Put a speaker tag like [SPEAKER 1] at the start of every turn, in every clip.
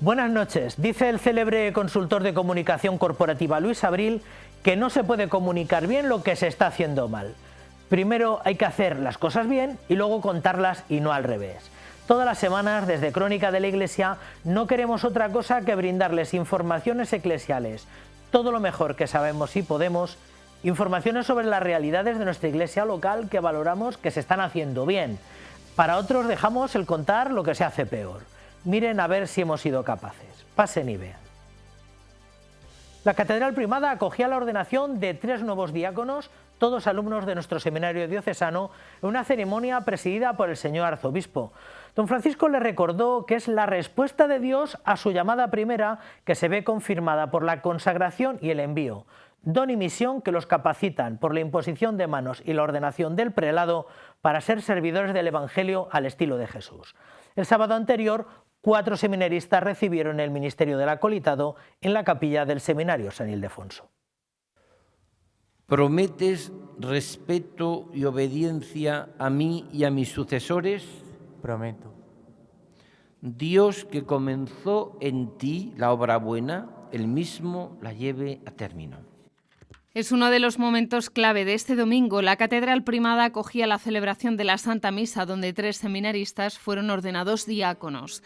[SPEAKER 1] Buenas noches. Dice el célebre consultor de comunicación corporativa Luis Abril que no se puede comunicar bien lo que se está haciendo mal. Primero hay que hacer las cosas bien y luego contarlas y no al revés. Todas las semanas, desde Crónica de la Iglesia, no queremos otra cosa que brindarles informaciones eclesiales, todo lo mejor que sabemos y podemos, informaciones sobre las realidades de nuestra iglesia local que valoramos que se están haciendo bien. Para otros dejamos el contar lo que se hace peor. Miren a ver si hemos sido capaces. Pasen y vean. La Catedral Primada acogía la ordenación de 3 nuevos diáconos, todos alumnos de nuestro seminario diocesano, en una ceremonia presidida por el señor arzobispo. Don Francisco le recordó que es la respuesta de Dios a su llamada primera que se ve confirmada por la consagración y el envío. Don y misión que los capacitan por la imposición de manos y la ordenación del prelado para ser servidores del Evangelio al estilo de Jesús. El sábado anterior, 4 seminaristas recibieron el ministerio del acolitado en la capilla del seminario San Ildefonso.
[SPEAKER 2] ¿Prometes respeto y obediencia a mí y a mis sucesores?
[SPEAKER 3] Prometo.
[SPEAKER 2] Dios que comenzó en ti la obra buena, Él mismo la lleve a término.
[SPEAKER 4] Es uno de los momentos clave de este domingo. La Catedral Primada acogía la celebración de la Santa Misa, donde 3 seminaristas fueron ordenados diáconos.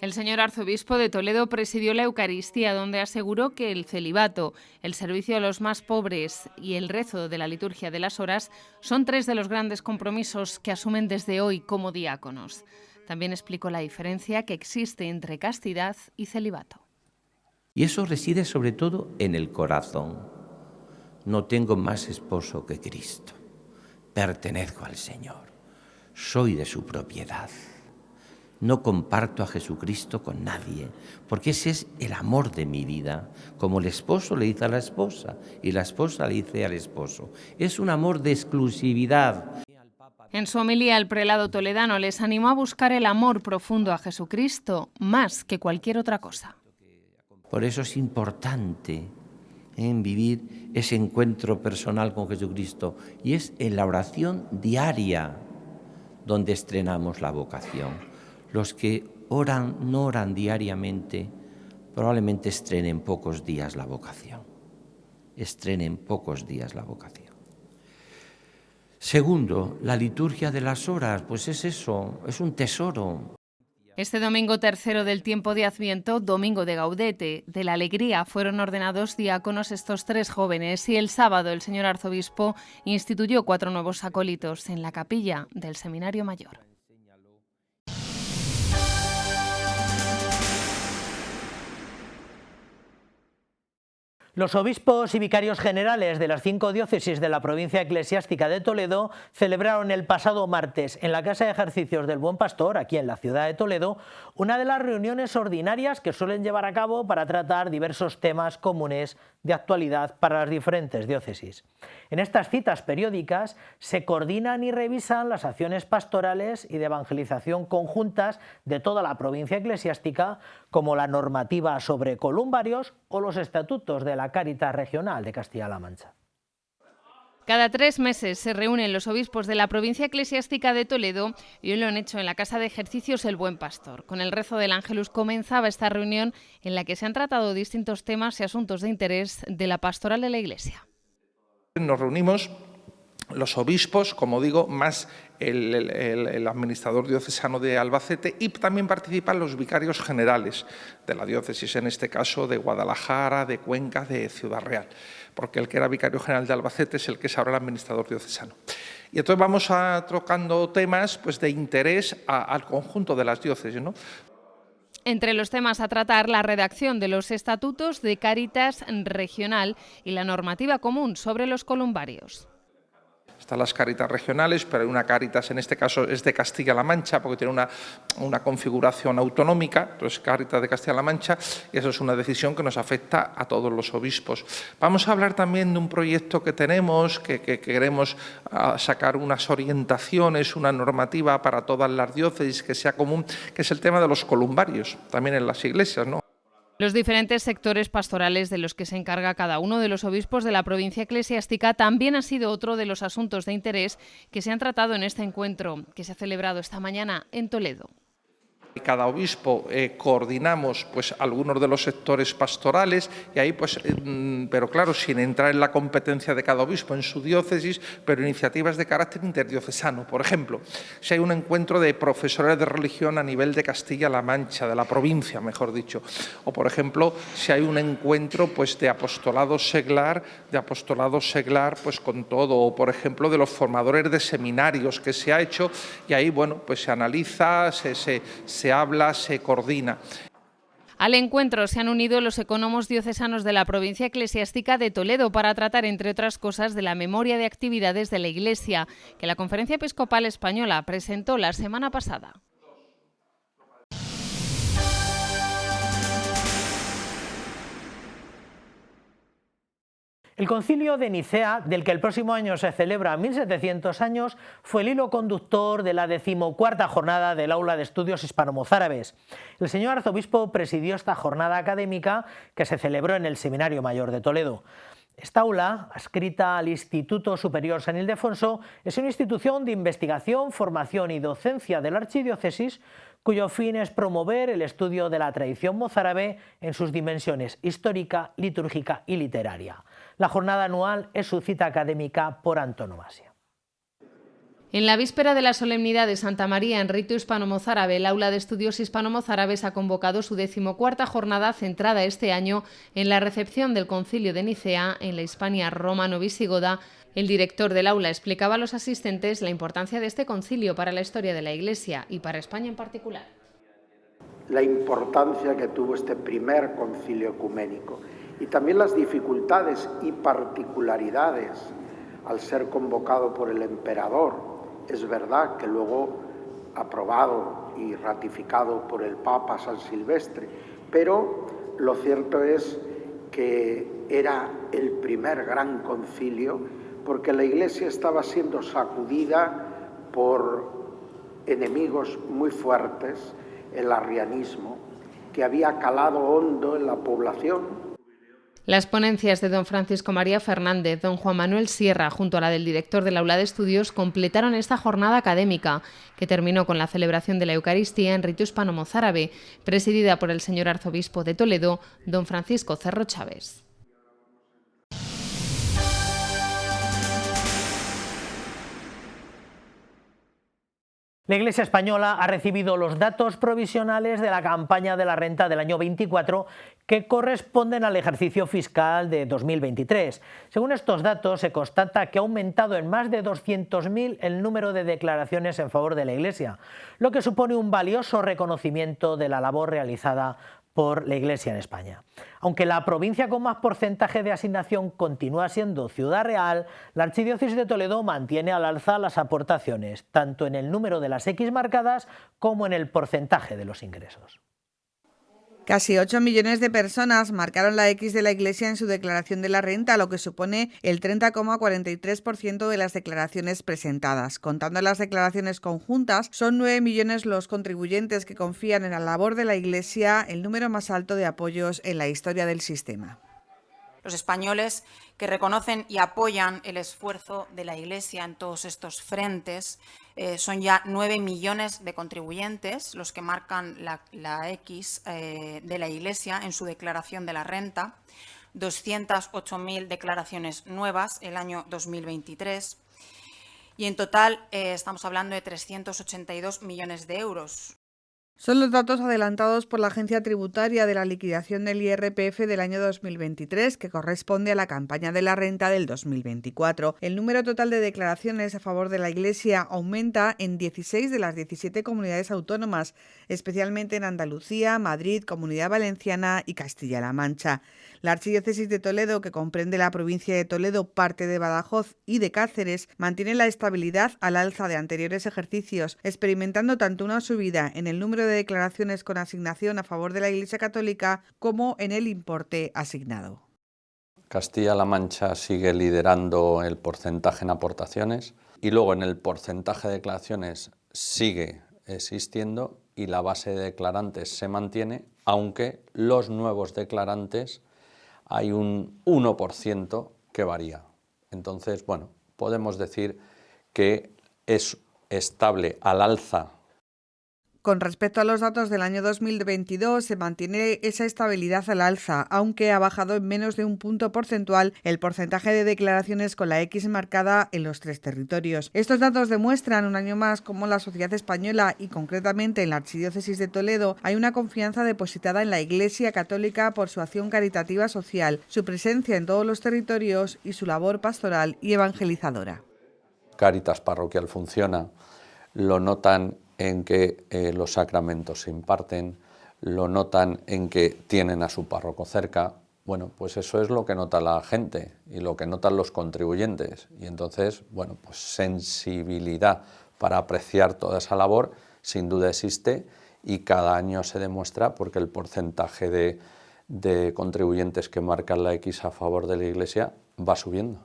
[SPEAKER 4] El señor arzobispo de Toledo presidió la Eucaristía, donde aseguró que el celibato, el servicio a los más pobres y el rezo de la liturgia de las horas son 3 de los grandes compromisos que asumen desde hoy como diáconos. También explicó la diferencia que existe entre castidad y celibato.
[SPEAKER 2] Y eso reside sobre todo en el corazón. No tengo más esposo que Cristo. Pertenezco al Señor. Soy de su propiedad. No comparto a Jesucristo con nadie, porque ese es el amor de mi vida, como el esposo le dice a la esposa y la esposa le dice al esposo. Es un amor de exclusividad.
[SPEAKER 4] En su homilía, el prelado toledano les animó a buscar el amor profundo a Jesucristo, más que cualquier otra cosa.
[SPEAKER 2] Por eso es importante vivir ese encuentro personal con Jesucristo, y es en la oración diaria donde estrenamos la vocación. Los que no oran diariamente, probablemente estrenen pocos días la vocación. Segundo, la liturgia de las horas, pues es eso, es un tesoro.
[SPEAKER 4] Este domingo tercero del tiempo de Adviento, domingo de Gaudete, de la alegría, fueron ordenados diáconos estos 3 jóvenes y el sábado el señor arzobispo instituyó 4 nuevos acólitos en la capilla del Seminario Mayor.
[SPEAKER 1] Los obispos y vicarios generales de las 5 diócesis de la provincia eclesiástica de Toledo celebraron el pasado martes en la Casa de Ejercicios del Buen Pastor, aquí en la ciudad de Toledo, una de las reuniones ordinarias que suelen llevar a cabo para tratar diversos temas comunes de actualidad para las diferentes diócesis. En estas citas periódicas se coordinan y revisan las acciones pastorales y de evangelización conjuntas de toda la provincia eclesiástica, como la normativa sobre columbarios o los estatutos de la Cáritas Regional de Castilla-La Mancha.
[SPEAKER 4] Cada 3 meses se reúnen los obispos de la provincia eclesiástica de Toledo y hoy lo han hecho en la Casa de Ejercicios El Buen Pastor. Con el rezo del Ángelus comenzaba esta reunión en la que se han tratado distintos temas y asuntos de interés de la pastoral de la Iglesia.
[SPEAKER 5] Nos reunimos los obispos, como digo, más el administrador diocesano de Albacete, y también participan los vicarios generales de la diócesis, en este caso de Guadalajara, de Cuenca, de Ciudad Real, porque el que era vicario general de Albacete es el que es ahora el administrador diocesano. Y entonces vamos tocando temas pues, de interés al conjunto de las diócesis, ¿no?
[SPEAKER 4] Entre los temas a tratar, la redacción de los estatutos de Cáritas Regional y la normativa común sobre los columbarios.
[SPEAKER 5] Están las Cáritas regionales, pero hay una Cáritas, en este caso es de Castilla-La Mancha, porque tiene una configuración autonómica, entonces Cáritas de Castilla-La Mancha, y eso es una decisión que nos afecta a todos los obispos. Vamos a hablar también de un proyecto que tenemos, que queremos sacar unas orientaciones, una normativa para todas las diócesis que sea común, que es el tema de los columbarios, también en las iglesias, ¿no?
[SPEAKER 4] Los diferentes sectores pastorales de los que se encarga cada uno de los obispos de la provincia eclesiástica también ha sido otro de los asuntos de interés que se han tratado en este encuentro que se ha celebrado esta mañana en Toledo.
[SPEAKER 5] Cada obispo coordinamos pues algunos de los sectores pastorales y ahí pues, pero claro, sin entrar en la competencia de cada obispo en su diócesis, pero iniciativas de carácter interdiocesano. Por ejemplo, si hay un encuentro de profesores de religión a nivel de Castilla-La Mancha, de la provincia, mejor dicho, o por ejemplo, si hay un encuentro pues de apostolado seglar pues con todo, o por ejemplo de los formadores de seminarios que se ha hecho y ahí bueno pues se analiza, se habla, se coordina.
[SPEAKER 4] Al encuentro se han unido los ecónomos diocesanos de la provincia eclesiástica de Toledo para tratar, entre otras cosas, de la memoria de actividades de la Iglesia, que la Conferencia Episcopal Española presentó la semana pasada.
[SPEAKER 1] El Concilio de Nicea, del que el próximo año se celebra 1700 años, fue el hilo conductor de la 14ª jornada del Aula de Estudios Hispano-Mozárabes. El señor arzobispo presidió esta jornada académica que se celebró en el Seminario Mayor de Toledo. Esta aula, adscrita al Instituto Superior San Ildefonso, es una institución de investigación, formación y docencia de la archidiócesis, cuyo fin es promover el estudio de la tradición mozárabe en sus dimensiones histórica, litúrgica y literaria. La jornada anual es su cita académica por antonomasia.
[SPEAKER 4] En la víspera de la solemnidad de Santa María en rito hispano-mozárabe, el Aula de Estudios Hispano-Mozárabes ha convocado su 14ª jornada centrada este año en la recepción del Concilio de Nicea en la Hispania romano-visigoda. El director del aula explicaba a los asistentes la importancia de este concilio para la historia de la Iglesia y para España en particular.
[SPEAKER 3] La importancia que tuvo este primer concilio ecuménico y también las dificultades y particularidades al ser convocado por el emperador. Es verdad que luego aprobado y ratificado por el Papa San Silvestre, pero lo cierto es que era el primer gran concilio porque la Iglesia estaba siendo sacudida por enemigos muy fuertes, el arrianismo, que había calado hondo en la población.
[SPEAKER 4] Las ponencias de don Francisco María Fernández, don Juan Manuel Sierra, junto a la del director del Aula de Estudios, completaron esta jornada académica, que terminó con la celebración de la Eucaristía en rito hispano-mozárabe, presidida por el señor arzobispo de Toledo, don Francisco Cerro Chávez.
[SPEAKER 1] La Iglesia española ha recibido los datos provisionales de la campaña de la renta del año 24 que corresponden al ejercicio fiscal de 2023. Según estos datos, se constata que ha aumentado en más de 200.000 el número de declaraciones en favor de la Iglesia, lo que supone un valioso reconocimiento de la labor realizada por la Iglesia en España. Aunque la provincia con más porcentaje de asignación continúa siendo Ciudad Real, la Archidiócesis de Toledo mantiene al alza las aportaciones, tanto en el número de las X marcadas como en el porcentaje de los ingresos.
[SPEAKER 6] Casi 8 millones de personas marcaron la X de la Iglesia en su declaración de la renta, lo que supone el 30,43% de las declaraciones presentadas. Contando las declaraciones conjuntas, son 9 millones los contribuyentes que confían en la labor de la Iglesia, el número más alto de apoyos en la historia del sistema.
[SPEAKER 7] Los españoles que reconocen y apoyan el esfuerzo de la Iglesia en todos estos frentes son ya 9 millones de contribuyentes los que marcan la X de la Iglesia en su declaración de la renta, 208.000 declaraciones nuevas el año 2023 y en total estamos hablando de 382 millones de euros.
[SPEAKER 6] Son los datos adelantados por la Agencia Tributaria de la liquidación del IRPF del año 2023, que corresponde a la campaña de la renta del 2024. El número total de declaraciones a favor de la Iglesia aumenta en 16 de las 17 comunidades autónomas, especialmente en Andalucía, Madrid, Comunidad Valenciana y Castilla-La Mancha. La Archidiócesis de Toledo, que comprende la provincia de Toledo, parte de Badajoz y de Cáceres, mantiene la estabilidad al alza de anteriores ejercicios, experimentando tanto una subida en el número de declaraciones con asignación a favor de la Iglesia Católica como en el importe asignado.
[SPEAKER 8] Castilla-La Mancha sigue liderando el porcentaje en aportaciones y luego en el porcentaje de declaraciones sigue existiendo y la base de declarantes se mantiene, aunque los nuevos declarantes hay un 1% que varía. Entonces, bueno, podemos decir que es estable al alza.
[SPEAKER 6] Con respecto a los datos del año 2022, se mantiene esa estabilidad al alza, aunque ha bajado en menos de un punto porcentual el porcentaje de declaraciones con la X marcada en los 3 territorios. Estos datos demuestran un año más cómo la sociedad española y concretamente en la Archidiócesis de Toledo hay una confianza depositada en la Iglesia Católica por su acción caritativa social, su presencia en todos los territorios y su labor pastoral y evangelizadora.
[SPEAKER 8] Cáritas Parroquial funciona, lo notan en que los sacramentos se imparten, lo notan en que tienen a su párroco cerca. Bueno, pues eso es lo que nota la gente y lo que notan los contribuyentes. Y entonces, bueno, pues sensibilidad para apreciar toda esa labor sin duda existe y cada año se demuestra porque el porcentaje de contribuyentes que marcan la X a favor de la Iglesia va subiendo.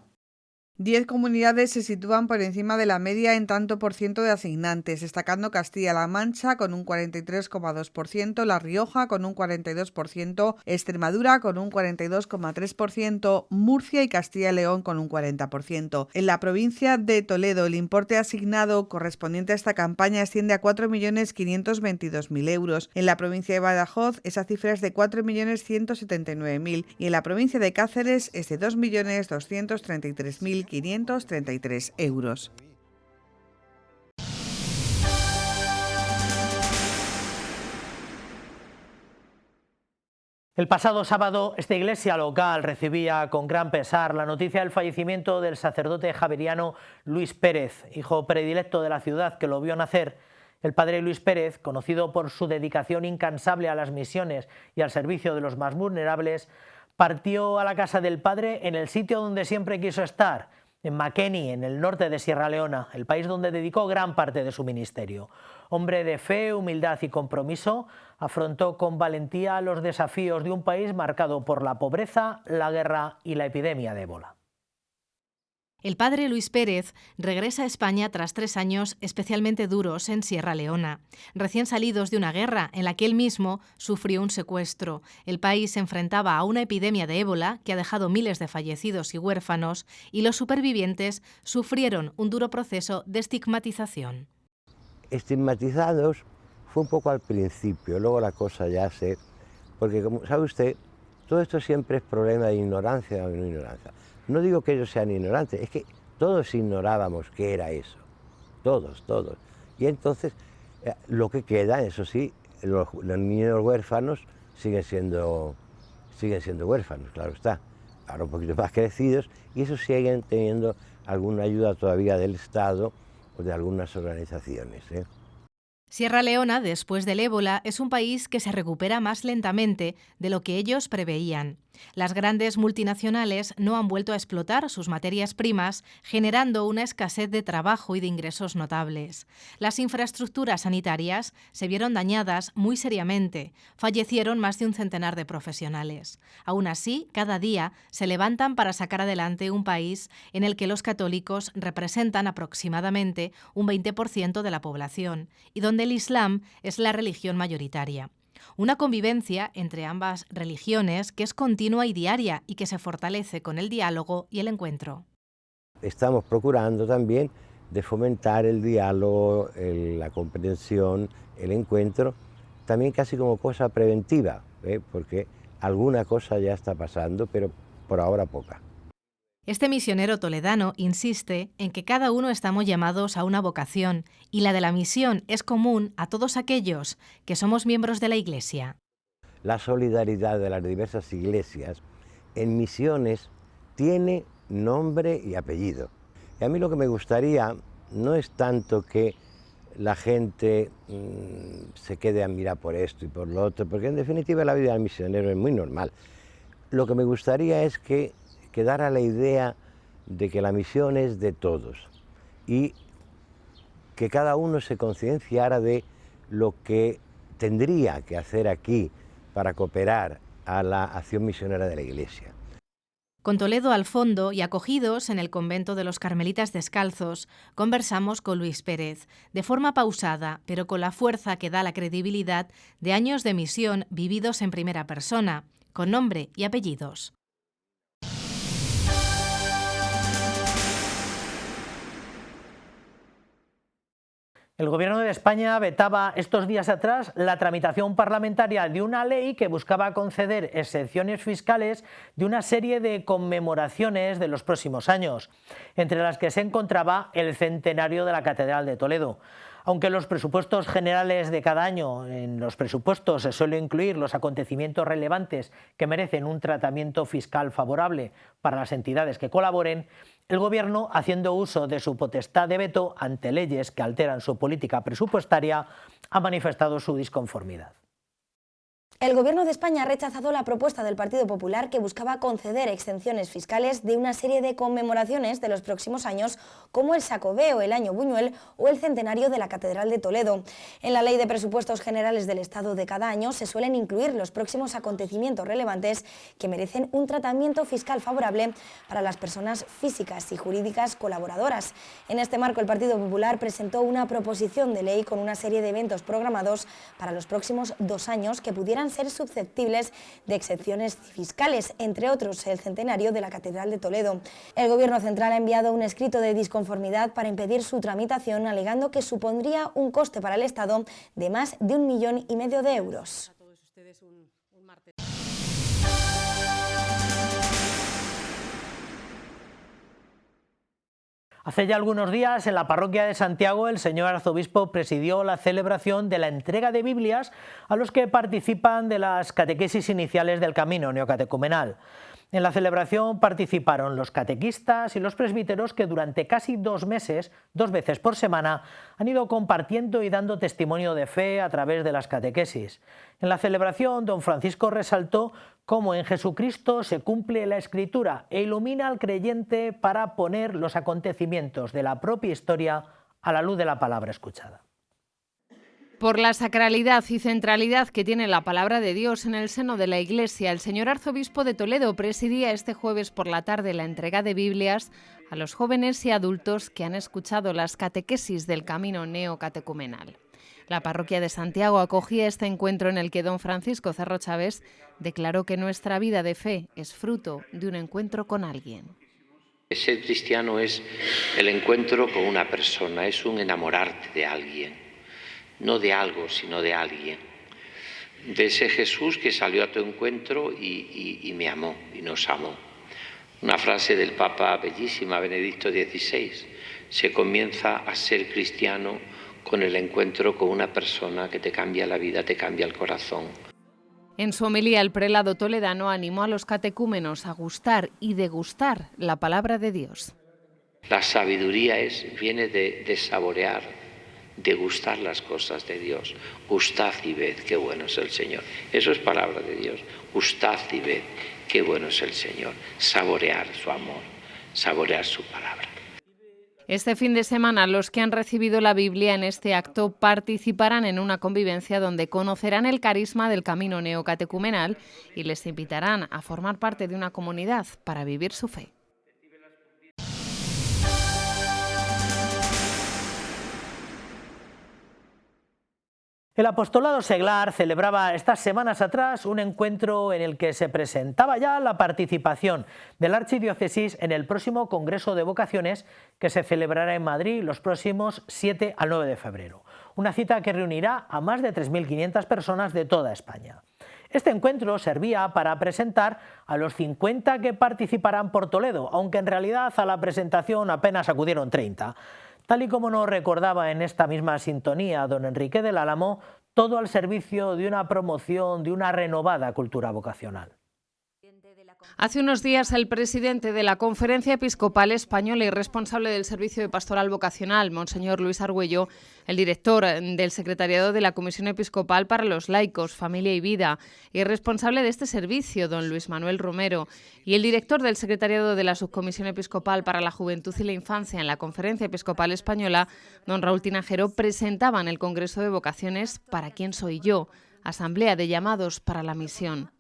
[SPEAKER 6] 10 comunidades se sitúan por encima de la media en tanto por ciento de asignantes, destacando Castilla-La Mancha con un 43,2%, La Rioja con un 42%, Extremadura con un 42,3%, Murcia y Castilla y León con un 40%. En la provincia de Toledo, el importe asignado correspondiente a esta campaña asciende a 4.522.000 euros. En la provincia de Badajoz, esa cifra es de 4.179.000 y en la provincia de Cáceres es de 2.233.533 euros.
[SPEAKER 1] El pasado sábado, esta iglesia local recibía con gran pesar la noticia del fallecimiento del sacerdote javeriano Luis Pérez, hijo predilecto de la ciudad que lo vio nacer. El padre Luis Pérez, conocido por su dedicación incansable a las misiones y al servicio de los más vulnerables, partió a la casa del padre en el sitio donde siempre quiso estar, en Makeni, en el norte de Sierra Leona, el país donde dedicó gran parte de su ministerio. Hombre de fe, humildad y compromiso, afrontó con valentía los desafíos de un país marcado por la pobreza, la guerra y la epidemia de ébola.
[SPEAKER 4] El padre Luis Pérez regresa a España tras 3 años especialmente duros en Sierra Leona, recién salidos de una guerra en la que él mismo sufrió un secuestro. El país se enfrentaba a una epidemia de ébola que ha dejado miles de fallecidos y huérfanos, y los supervivientes sufrieron un duro proceso de estigmatización.
[SPEAKER 9] Estigmatizados fue un poco al principio, luego la cosa ya se... Porque como sabe usted, todo esto siempre es problema de ignorancia o no ignorancia. No digo que ellos sean ignorantes, es que todos ignorábamos qué era eso, todos. Y entonces, lo que queda, eso sí, los niños huérfanos siguen siendo huérfanos, claro está, ahora un poquito más crecidos, y esos siguen teniendo alguna ayuda todavía del Estado o de algunas organizaciones.
[SPEAKER 4] Sierra Leona, después del ébola, es un país que se recupera más lentamente de lo que ellos preveían. Las grandes multinacionales no han vuelto a explotar sus materias primas, generando una escasez de trabajo y de ingresos notables. Las infraestructuras sanitarias se vieron dañadas muy seriamente. Fallecieron más de un centenar de profesionales. Aún así, cada día se levantan para sacar adelante un país en el que los católicos representan aproximadamente un 20% de la población y donde el Islam es la religión mayoritaria. Una convivencia entre ambas religiones que es continua y diaria y que se fortalece con el diálogo y el encuentro.
[SPEAKER 9] Estamos procurando también de fomentar el diálogo, la comprensión, el encuentro, también casi como cosa preventiva, porque alguna cosa ya está pasando, pero por ahora poca.
[SPEAKER 4] Este misionero toledano insiste en que cada uno estamos llamados a una vocación y la de la misión es común a todos aquellos que somos miembros de la Iglesia.
[SPEAKER 9] La solidaridad de las diversas iglesias en misiones tiene nombre y apellido. Y a mí lo que me gustaría no es tanto que la gente se quede a mirar por esto y por lo otro, porque en definitiva la vida del misionero es muy normal. Lo que me gustaría es que quedara la idea de que la misión es de todos y que cada uno se concienciara de lo que tendría que hacer aquí para cooperar a la acción misionera de la Iglesia.
[SPEAKER 4] Con Toledo al fondo y acogidos en el convento de los Carmelitas Descalzos, conversamos con Luis Pérez, de forma pausada, pero con la fuerza que da la credibilidad de años de misión vividos en primera persona, con nombre y apellidos.
[SPEAKER 1] El Gobierno de España vetaba estos días atrás la tramitación parlamentaria de una ley que buscaba conceder exenciones fiscales de una serie de conmemoraciones de los próximos años, entre las que se encontraba el centenario de la Catedral de Toledo. Aunque en los presupuestos generales de cada año, en los presupuestos se suele incluir los acontecimientos relevantes que merecen un tratamiento fiscal favorable para las entidades que colaboren, el Gobierno, haciendo uso de su potestad de veto ante leyes que alteran su política presupuestaria, ha manifestado su disconformidad.
[SPEAKER 10] El Gobierno de España ha rechazado la propuesta del Partido Popular que buscaba conceder exenciones fiscales de una serie de conmemoraciones de los próximos años, como el Xacobeo, el Año Buñuel o el centenario de la Catedral de Toledo. En la Ley de Presupuestos Generales del Estado de cada año se suelen incluir los próximos acontecimientos relevantes que merecen un tratamiento fiscal favorable para las personas físicas y jurídicas colaboradoras. En este marco, el Partido Popular presentó una proposición de ley con una serie de eventos programados para los próximos 2 años que pudieran ser susceptibles de exenciones fiscales, entre otros el centenario de la Catedral de Toledo. El Gobierno central ha enviado un escrito de disconformidad para impedir su tramitación, alegando que supondría un coste para el Estado de más de 1,5 millones de euros.
[SPEAKER 1] Hace ya algunos días, en la parroquia de Santiago, el señor arzobispo presidió la celebración de la entrega de Biblias a los que participan de las catequesis iniciales del camino neocatecumenal. En la celebración participaron los catequistas y los presbíteros que durante casi 2 meses, 2 veces por semana, han ido compartiendo y dando testimonio de fe a través de las catequesis. En la celebración, don Francisco resaltó cómo en Jesucristo se cumple la Escritura e ilumina al creyente para poner los acontecimientos de la propia historia a la luz de la palabra escuchada.
[SPEAKER 4] Por la sacralidad y centralidad que tiene la palabra de Dios en el seno de la Iglesia, el señor arzobispo de Toledo presidía este jueves por la tarde la entrega de Biblias a los jóvenes y adultos que han escuchado las catequesis del camino neocatecumenal. La parroquia de Santiago acogía este encuentro en el que don Francisco Cerro Chávez declaró que nuestra vida de fe es fruto de un encuentro con alguien.
[SPEAKER 2] Ser cristiano es el encuentro con una persona, es un enamorarte de alguien. No de algo, sino de alguien. De ese Jesús que salió a tu encuentro y me amó, y nos amó. Una frase del Papa bellísima, Benedicto XVI. Se comienza a ser cristiano con el encuentro con una persona que te cambia la vida, te cambia el corazón.
[SPEAKER 4] En su homilía, el prelado toledano animó a los catecúmenos a gustar y degustar la palabra de Dios.
[SPEAKER 2] La sabiduría viene de saborear, de gustar las cosas de Dios. Gustad y ved qué bueno es el Señor. Eso es palabra de Dios. Gustad y ved qué bueno es el Señor. Saborear su amor, saborear su palabra.
[SPEAKER 4] Este fin de semana, los que han recibido la Biblia en este acto participarán en una convivencia donde conocerán el carisma del camino neocatecumenal y les invitarán a formar parte de una comunidad para vivir su fe.
[SPEAKER 1] El apostolado seglar celebraba estas semanas atrás un encuentro en el que se presentaba ya la participación de la Archidiócesis en el próximo Congreso de Vocaciones que se celebrará en Madrid los próximos 7 al 9 de febrero. Una cita que reunirá a más de 3.500 personas de toda España. Este encuentro servía para presentar a los 50 que participarán por Toledo, aunque en realidad a la presentación apenas acudieron 30. Tal y como nos recordaba en esta misma sintonía don Enrique del Álamo, todo al servicio de una promoción de una renovada cultura vocacional.
[SPEAKER 4] Hace unos días el presidente de la Conferencia Episcopal Española y responsable del Servicio de Pastoral Vocacional, Monseñor Luis Argüello, el director del Secretariado de la Comisión Episcopal para los Laicos, Familia y Vida y responsable de este servicio, don Luis Manuel Romero, y el director del Secretariado de la Subcomisión Episcopal para la Juventud y la Infancia en la Conferencia Episcopal Española, don Raúl Tinajero, presentaban el Congreso de Vocaciones Para quién soy yo, Asamblea de Llamados para la Misión.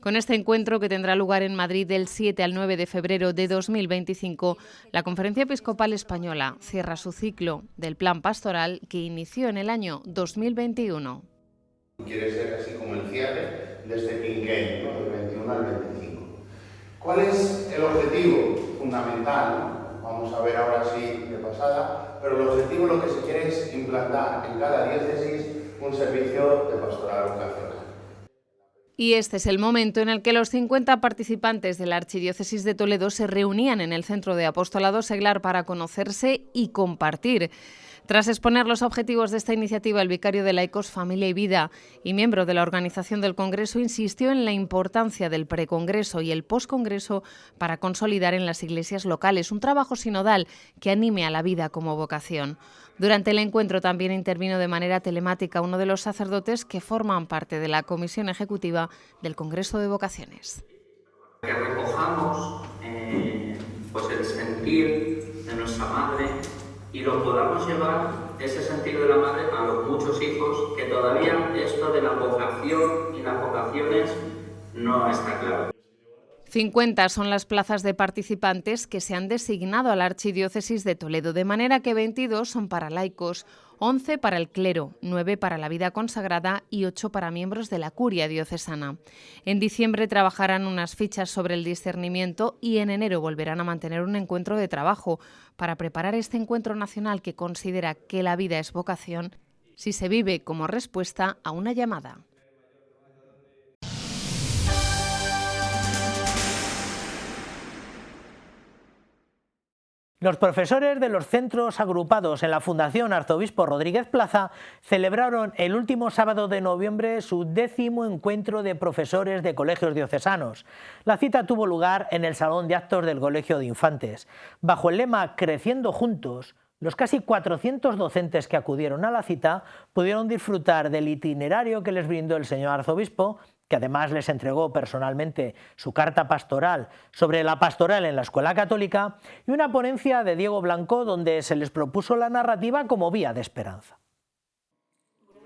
[SPEAKER 4] Con este encuentro, que tendrá lugar en Madrid del 7 al 9 de febrero de 2025, la Conferencia Episcopal Española cierra su ciclo del plan pastoral que inició en el año 2021.
[SPEAKER 11] Quiere ser así como el cierre de este quinquenio, ¿no? Del 21 al 25. ¿Cuál es el objetivo fundamental? vamos a ver ahora sí de pasada, pero el objetivo lo que se quiere es implantar en cada diócesis un servicio de pastoral vocacional.
[SPEAKER 4] Y este es el momento en el que los 50 participantes de la Archidiócesis de Toledo se reunían en el Centro de Apostolado Seglar para conocerse y compartir. Tras exponer los objetivos de esta iniciativa, el vicario de Laicos, Familia y Vida y miembro de la organización del Congreso insistió en la importancia del precongreso y el poscongreso para consolidar en las iglesias locales un trabajo sinodal que anime a la vida como vocación. Durante el encuentro también intervino de manera telemática uno de los sacerdotes que forman parte de la Comisión Ejecutiva del Congreso de Vocaciones.
[SPEAKER 12] Que recojamos pues el sentir de nuestra madre y lo podamos llevar, ese sentido de la madre, a los muchos hijos que todavía esto de la vocación y las vocaciones no está claro.
[SPEAKER 4] 50 son las plazas de participantes que se han designado a la Archidiócesis de Toledo, de manera que 22 son para laicos, 11 para el clero, 9 para la vida consagrada y 8 para miembros de la curia diocesana. En diciembre trabajarán unas fichas sobre el discernimiento y en enero volverán a mantener un encuentro de trabajo para preparar este encuentro nacional que considera que la vida es vocación si se vive como respuesta a una llamada.
[SPEAKER 1] Los profesores de los centros agrupados en la Fundación Arzobispo Rodríguez Plaza celebraron el último sábado de noviembre su 10º encuentro de profesores de colegios diocesanos. La cita tuvo lugar en el Salón de Actos del Colegio de Infantes. Bajo el lema Creciendo Juntos, los casi 400 docentes que acudieron a la cita pudieron disfrutar del itinerario que les brindó el señor arzobispo, que además les entregó personalmente su carta pastoral sobre la pastoral en la escuela católica, y una ponencia de Diego Blanco donde se les propuso la narrativa como vía de esperanza.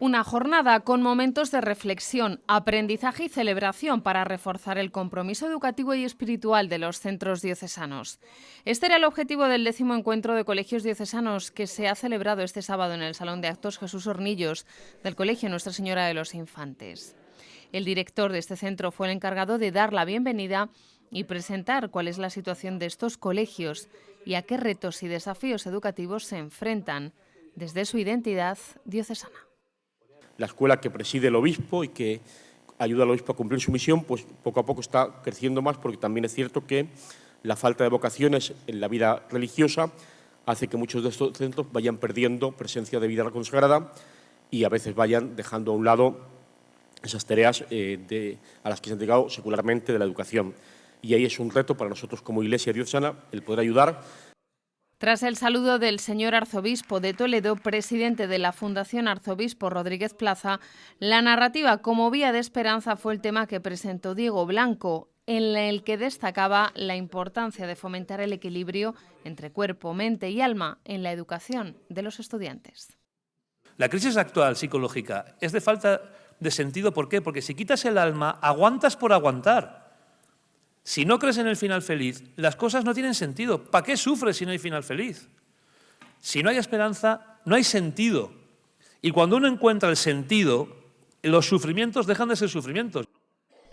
[SPEAKER 4] Una jornada con momentos de reflexión, aprendizaje y celebración para reforzar el compromiso educativo y espiritual de los centros diocesanos. Este era el objetivo del 10º encuentro de colegios diocesanos que se ha celebrado este sábado en el Salón de Actos Jesús Hornillos del Colegio Nuestra Señora de los Infantes. El director de este centro fue el encargado de dar la bienvenida y presentar cuál es la situación de estos colegios y a qué retos y desafíos educativos se enfrentan desde su identidad diocesana.
[SPEAKER 13] La escuela que preside el obispo y que ayuda al obispo a cumplir su misión, pues poco a poco está creciendo más, porque también es cierto que la falta de vocaciones en la vida religiosa hace que muchos de estos centros vayan perdiendo presencia de vida consagrada y a veces vayan dejando a un lado esas tareas a las que se han dedicado secularmente de la educación. Y ahí es un reto para nosotros como Iglesia diocesana el poder ayudar.
[SPEAKER 4] Tras el saludo del señor arzobispo de Toledo, presidente de la Fundación Arzobispo Rodríguez Plaza, la narrativa como vía de esperanza fue el tema que presentó Diego Blanco, en el que destacaba la importancia de fomentar el equilibrio entre cuerpo, mente y alma en la educación de los estudiantes.
[SPEAKER 14] La crisis actual psicológica es de falta de sentido. ¿Por qué? Porque si quitas el alma, aguantas por aguantar. Si no crees en el final feliz, las cosas no tienen sentido. ¿Para qué sufres si no hay final feliz? Si no hay esperanza, no hay sentido. Y cuando uno encuentra el sentido, los sufrimientos dejan de ser sufrimientos.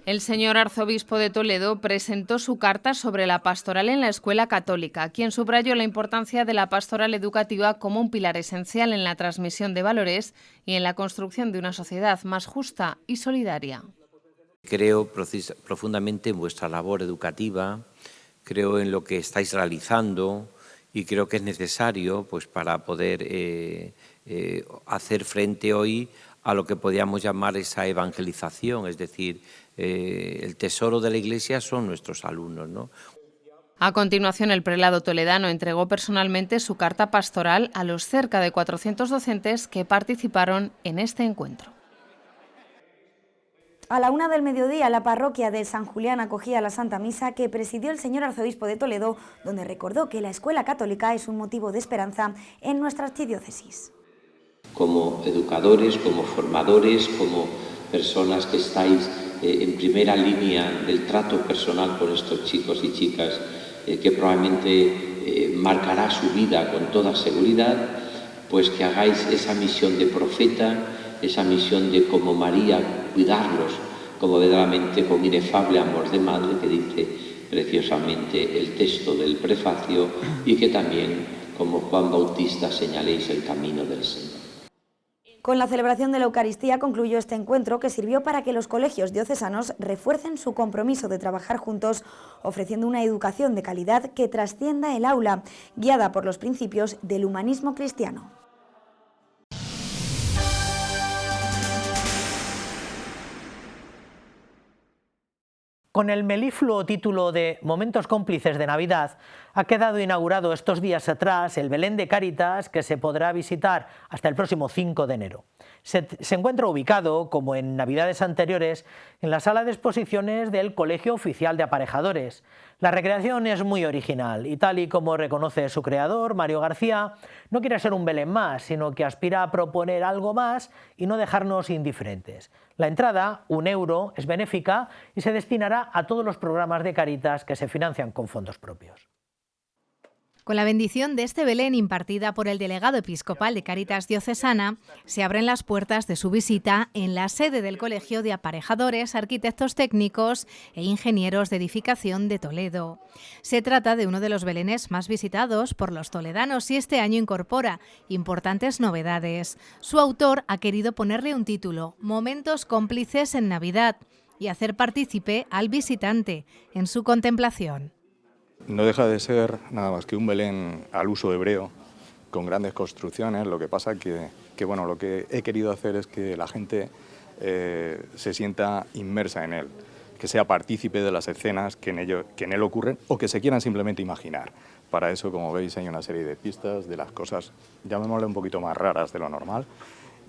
[SPEAKER 4] El señor arzobispo de Toledo presentó su carta sobre la pastoral en la escuela católica, quien subrayó la importancia de la pastoral educativa como un pilar esencial en la transmisión de valores y en la construcción de una sociedad más justa y solidaria.
[SPEAKER 2] Creo profundamente en vuestra labor educativa, creo en lo que estáis realizando y creo que es necesario pues, para poder hacer frente hoy a lo que podríamos llamar esa evangelización, es decir, el tesoro de la Iglesia son nuestros alumnos, ¿no?
[SPEAKER 4] A continuación, el prelado toledano entregó personalmente su carta pastoral a los cerca de 400 docentes que participaron en este encuentro.
[SPEAKER 10] A la 1 del mediodía, la parroquia de San Julián acogía la Santa Misa que presidió el señor arzobispo de Toledo, donde recordó que la escuela católica es un motivo de esperanza en nuestra archidiócesis.
[SPEAKER 2] Como educadores, como formadores, como personas que estáis en primera línea del trato personal con estos chicos y chicas, que probablemente marcará su vida con toda seguridad, pues que hagáis esa misión de profeta, esa misión de como María cuidarlos, como verdaderamente con inefable amor de madre, que dice preciosamente el texto del prefacio y que también, como Juan Bautista, señaléis el camino del Señor.
[SPEAKER 10] Con la celebración de la Eucaristía concluyó este encuentro, que sirvió para que los colegios diocesanos refuercen su compromiso de trabajar juntos, ofreciendo una educación de calidad que trascienda el aula, guiada por los principios del humanismo cristiano.
[SPEAKER 1] Con el melifluo título de Momentos cómplices de Navidad, ha quedado inaugurado estos días atrás el Belén de Cáritas, que se podrá visitar hasta el próximo 5 de enero. Se encuentra ubicado, como en Navidades anteriores, en la sala de exposiciones del Colegio Oficial de Aparejadores. La recreación es muy original y, tal y como reconoce su creador, Mario García, no quiere ser un Belén más, sino que aspira a proponer algo más y no dejarnos indiferentes. La entrada, €1, es benéfica y se destinará a todos los programas de Cáritas que se financian con fondos propios.
[SPEAKER 4] Con la bendición de este Belén impartida por el delegado episcopal de Cáritas Diocesana, se abren las puertas de su visita en la sede del Colegio de Aparejadores, Arquitectos Técnicos e Ingenieros de Edificación de Toledo. Se trata de uno de los belenes más visitados por los toledanos y este año incorpora importantes novedades. Su autor ha querido ponerle un título, Momentos cómplices en Navidad, y hacer partícipe al visitante en su contemplación.
[SPEAKER 15] No deja de ser nada más que un Belén al uso hebreo, con grandes construcciones. Lo que pasa que bueno, lo que he querido hacer es que la gente se sienta inmersa en él, que sea partícipe de las escenas que en él ocurren o que se quieran simplemente imaginar. Para eso, como veis, hay una serie de pistas de las cosas, llamémosle un poquito más raras de lo normal.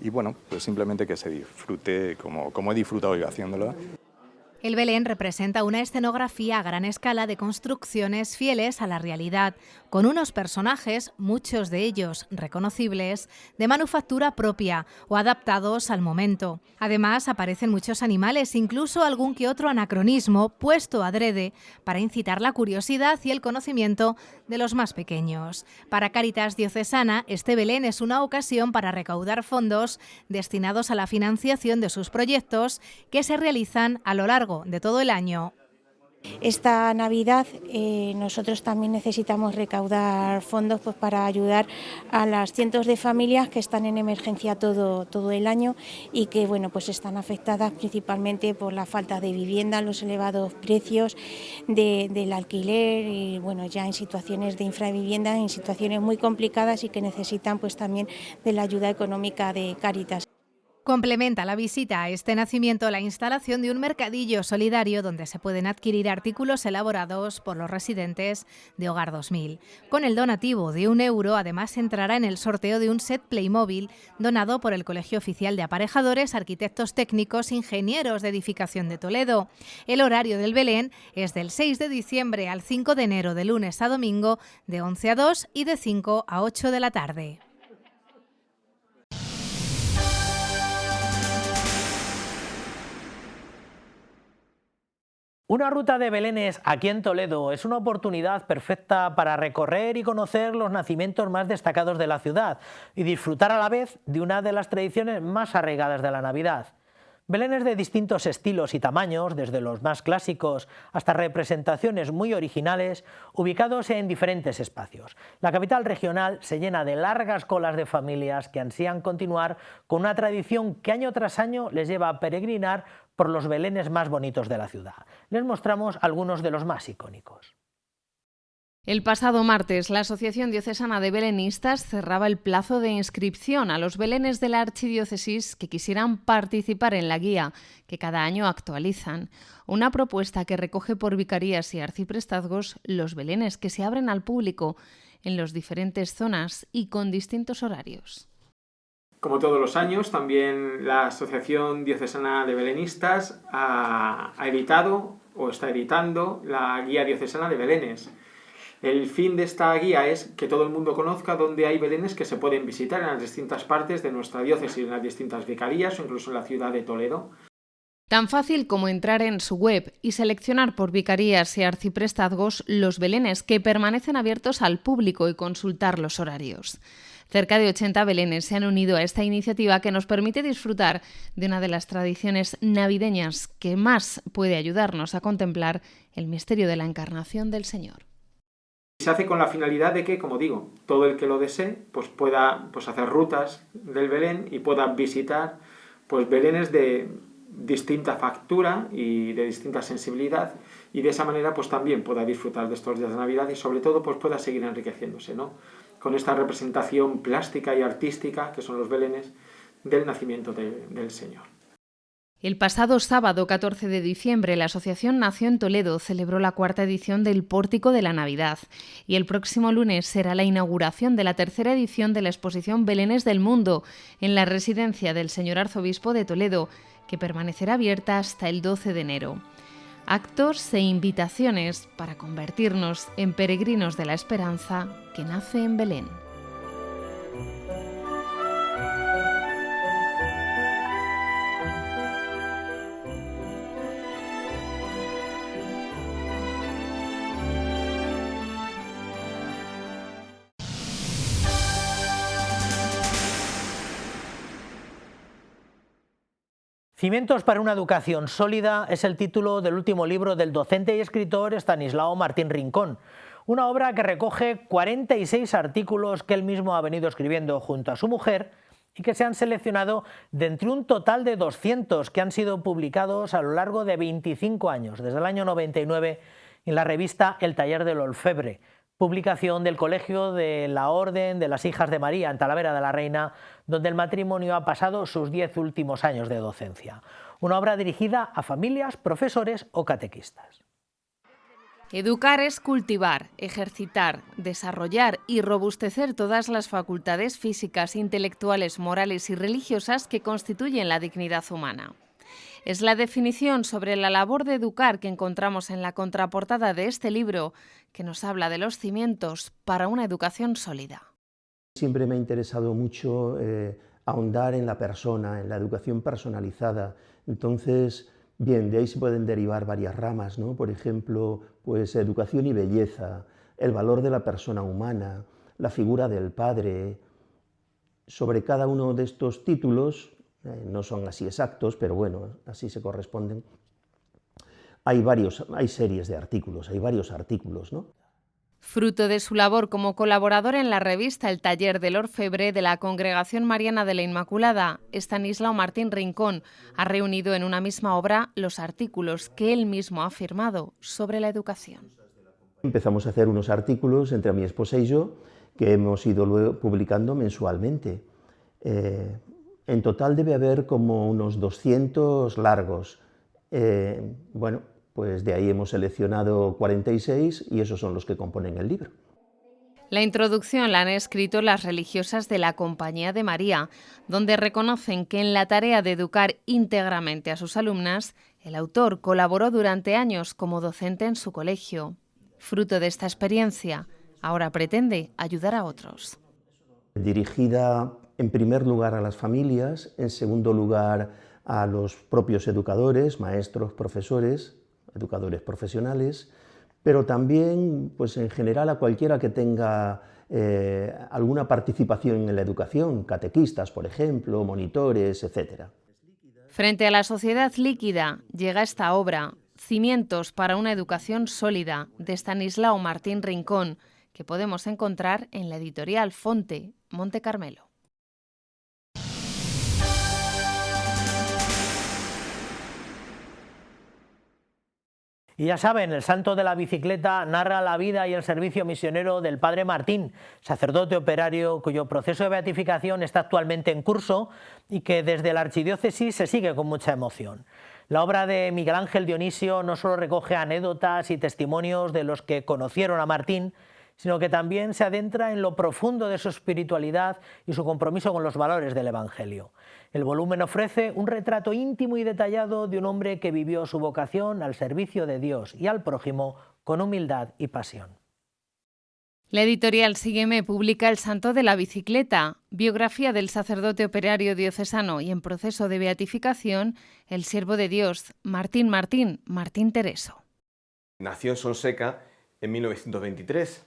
[SPEAKER 15] Y bueno, pues simplemente que se disfrute como he disfrutado yo haciéndolo.
[SPEAKER 4] El Belén representa una escenografía a gran escala de construcciones fieles a la realidad, con unos personajes, muchos de ellos reconocibles, de manufactura propia o adaptados al momento. Además, aparecen muchos animales, incluso algún que otro anacronismo puesto adrede para incitar la curiosidad y el conocimiento de los más pequeños. Para Cáritas Diocesana, este Belén es una ocasión para recaudar fondos destinados a la financiación de sus proyectos que se realizan a lo largo de todo el año.
[SPEAKER 16] Esta Navidad nosotros también necesitamos recaudar fondos pues, para ayudar a las cientos de familias que están en emergencia todo el año y que bueno, pues están afectadas principalmente por la falta de vivienda, los elevados precios del alquiler y bueno, ya en situaciones de infravivienda, en situaciones muy complicadas y que necesitan pues también de la ayuda económica de Cáritas.
[SPEAKER 4] Complementa la visita a este nacimiento la instalación de un mercadillo solidario donde se pueden adquirir artículos elaborados por los residentes de Hogar 2000. Con el donativo de €1, además entrará en el sorteo de un set Playmobil donado por el Colegio Oficial de Aparejadores, Arquitectos Técnicos, Ingenieros de Edificación de Toledo. El horario del Belén es del 6 de diciembre al 5 de enero, de lunes a domingo, de 11 a 2 y de 5 a 8 de la tarde.
[SPEAKER 1] Una ruta de belenes aquí en Toledo es una oportunidad perfecta para recorrer y conocer los nacimientos más destacados de la ciudad y disfrutar a la vez de una de las tradiciones más arraigadas de la Navidad. Belenes de distintos estilos y tamaños, desde los más clásicos hasta representaciones muy originales, ubicados en diferentes espacios. La capital regional se llena de largas colas de familias que ansían continuar con una tradición que año tras año les lleva a peregrinar por los belenes más bonitos de la ciudad. Les mostramos algunos de los más icónicos.
[SPEAKER 4] El pasado martes, la Asociación Diocesana de Belenistas cerraba el plazo de inscripción a los belenes de la archidiócesis que quisieran participar en la guía, que cada año actualizan. Una propuesta que recoge por vicarías y arciprestazgos los belenes que se abren al público en las diferentes zonas y con distintos horarios.
[SPEAKER 17] Como todos los años, también la Asociación Diocesana de Belenistas ha editado o está editando la Guía Diocesana de Belenes. El fin de esta guía es que todo el mundo conozca dónde hay belenes que se pueden visitar en las distintas partes de nuestra diócesis, en las distintas vicarías o incluso en la ciudad de Toledo.
[SPEAKER 4] Tan fácil como entrar en su web y seleccionar por vicarías y arciprestazgos los belenes que permanecen abiertos al público y consultar los horarios. Cerca de 80 belenes se han unido a esta iniciativa que nos permite disfrutar de una de las tradiciones navideñas que más puede ayudarnos a contemplar el misterio de la encarnación del Señor.
[SPEAKER 17] Se hace con la finalidad de que, como digo, todo el que lo desee pues pueda hacer rutas del Belén y pueda visitar belenes de distinta factura y de distinta sensibilidad, y de esa manera también pueda disfrutar de estos días de Navidad y sobre todo pueda seguir enriqueciéndose, ¿no?, con esta representación plástica y artística que son los belenes del nacimiento del Señor.
[SPEAKER 4] El pasado sábado 14 de diciembre la Asociación Nació en Toledo celebró la 4ª edición del Pórtico de la Navidad y el próximo lunes será la inauguración de la 3ª edición de la exposición Belenes del Mundo en la residencia del señor arzobispo de Toledo, que permanecerá abierta hasta el 12 de enero. Actos e invitaciones para convertirnos en peregrinos de la esperanza que nace en Belén.
[SPEAKER 1] Cimientos para una educación sólida es el título del último libro del docente y escritor Estanislao Martín Rincón, una obra que recoge 46 artículos que él mismo ha venido escribiendo junto a su mujer y que se han seleccionado de entre un total de 200 que han sido publicados a lo largo de 25 años, desde el año 99, en la revista El Taller del Orfebre, publicación del Colegio de la Orden de las Hijas de María en Talavera de la Reina, donde el matrimonio ha pasado sus 10 últimos años de docencia. Una obra dirigida a familias, profesores o catequistas.
[SPEAKER 4] Educar es cultivar, ejercitar, desarrollar y robustecer todas las facultades físicas, intelectuales, morales y religiosas que constituyen la dignidad humana. Es la definición sobre la labor de educar que encontramos en la contraportada de este libro, que nos habla de los cimientos para una educación sólida.
[SPEAKER 18] Siempre me ha interesado mucho ahondar en la persona, en la educación personalizada. Entonces, bien, de ahí se pueden derivar varias ramas, ¿no? Por ejemplo, pues educación y belleza, el valor de la persona humana, la figura del padre. Sobre cada uno de estos títulos, no son así exactos, pero bueno, así se corresponden. Hay series de artículos, hay varios artículos, ¿no?
[SPEAKER 4] Fruto de su labor como colaborador en la revista El Taller del Orfebre de la Congregación Mariana de la Inmaculada, Estanislao Martín Rincón ha reunido en una misma obra los artículos que él mismo ha firmado sobre la educación.
[SPEAKER 18] Empezamos a hacer unos artículos entre mi esposa y yo que hemos ido luego publicando mensualmente. En total debe haber como unos 200 largos. Bueno, pues de ahí hemos seleccionado 46 y esos son los que componen el libro.
[SPEAKER 4] La introducción la han escrito las religiosas de la Compañía de María, donde reconocen que en la tarea de educar íntegramente a sus alumnas, el autor colaboró durante años como docente en su colegio. Fruto de esta experiencia, ahora pretende ayudar a otros.
[SPEAKER 18] Dirigida en primer lugar a las familias, en segundo lugar a los propios educadores, maestros, profesores, educadores profesionales, pero también pues en general a cualquiera que tenga alguna participación en la educación, catequistas, por ejemplo, monitores, etc.
[SPEAKER 4] Frente a la sociedad líquida llega esta obra, Cimientos para una educación sólida, de Estanislao Martín Rincón, que podemos encontrar en la editorial Fonte, Monte Carmelo.
[SPEAKER 1] Y ya saben, el Santo de la Bicicleta narra la vida y el servicio misionero del Padre Martín, sacerdote operario cuyo proceso de beatificación está actualmente en curso y que desde la archidiócesis se sigue con mucha emoción. La obra de Miguel Ángel Dionisio no solo recoge anécdotas y testimonios de los que conocieron a Martín, sino que también se adentra en lo profundo de su espiritualidad y su compromiso con los valores del Evangelio. El volumen ofrece un retrato íntimo y detallado de un hombre que vivió su vocación al servicio de Dios y al prójimo con humildad y pasión.
[SPEAKER 4] La editorial Sígueme publica El santo de la bicicleta, biografía del sacerdote operario diocesano y en proceso de beatificación, el siervo de Dios, Martín Tereso.
[SPEAKER 19] Nació en Sonseca en 1923,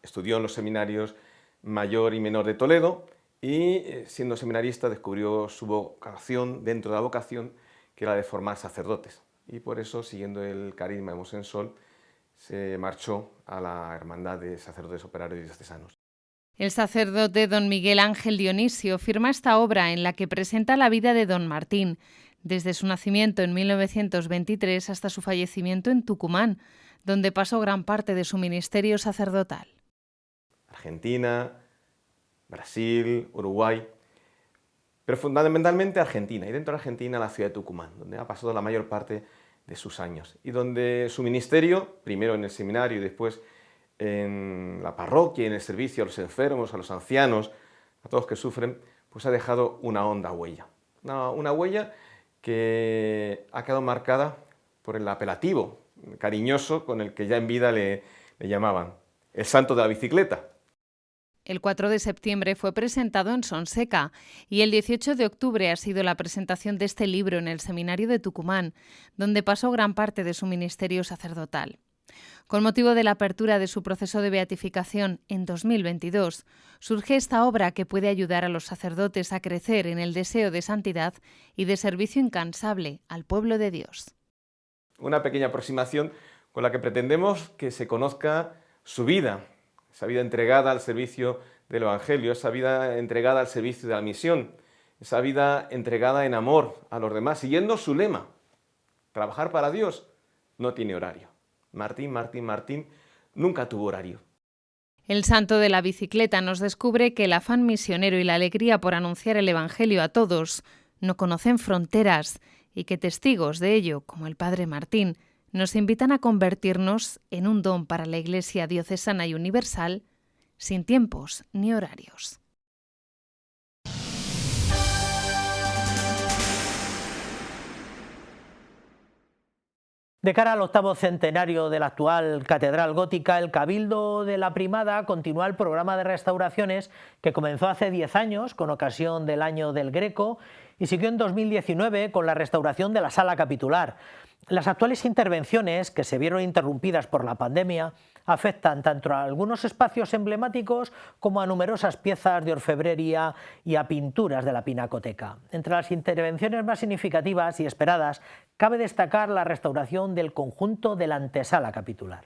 [SPEAKER 19] estudió en los seminarios Mayor y Menor de Toledo y, siendo seminarista, descubrió su vocación dentro de la vocación, que era de formar sacerdotes. Y por eso, siguiendo el carisma de Mosensol, se marchó a la Hermandad de Sacerdotes Operarios Diocesanos.
[SPEAKER 4] El sacerdote don Miguel Ángel Dionisio firma esta obra en la que presenta la vida de don Martín, desde su nacimiento en 1923 hasta su fallecimiento en Tucumán, donde pasó gran parte de su ministerio sacerdotal.
[SPEAKER 19] Argentina, Brasil, Uruguay, pero fundamentalmente Argentina, y dentro de Argentina la ciudad de Tucumán, donde ha pasado la mayor parte de sus años, y donde su ministerio, primero en el seminario y después en la parroquia, en el servicio a los enfermos, a los ancianos, a todos que sufren, pues ha dejado una honda huella. Una huella que ha quedado marcada por el apelativo cariñoso con el que ya en vida le llamaban, el santo de la bicicleta.
[SPEAKER 4] El 4 de septiembre fue presentado en Sonseca y el 18 de octubre ha sido la presentación de este libro en el Seminario de Tucumán, donde pasó gran parte de su ministerio sacerdotal. Con motivo de la apertura de su proceso de beatificación en 2022, surge esta obra que puede ayudar a los sacerdotes a crecer en el deseo de santidad y de servicio incansable al pueblo de Dios.
[SPEAKER 19] Una pequeña aproximación con la que pretendemos que se conozca su vida, esa vida entregada al servicio del Evangelio, esa vida entregada al servicio de la misión, esa vida entregada en amor a los demás, siguiendo su lema: trabajar para Dios no tiene horario. Martín nunca tuvo horario.
[SPEAKER 4] El santo de la bicicleta nos descubre que el afán misionero y la alegría por anunciar el Evangelio a todos no conocen fronteras y que testigos de ello, como el padre Martín, nos invitan a convertirnos en un don para la Iglesia diocesana y universal, sin tiempos ni horarios.
[SPEAKER 1] De cara al 8º centenario de la actual Catedral Gótica, el Cabildo de la Primada continúa el programa de restauraciones que comenzó hace 10 años con ocasión del Año del Greco y siguió en 2019 con la restauración de la Sala Capitular. Las actuales intervenciones, que se vieron interrumpidas por la pandemia, afectan tanto a algunos espacios emblemáticos como a numerosas piezas de orfebrería y a pinturas de la Pinacoteca. Entre las intervenciones más significativas y esperadas, cabe destacar la restauración del conjunto de la antesala capitular.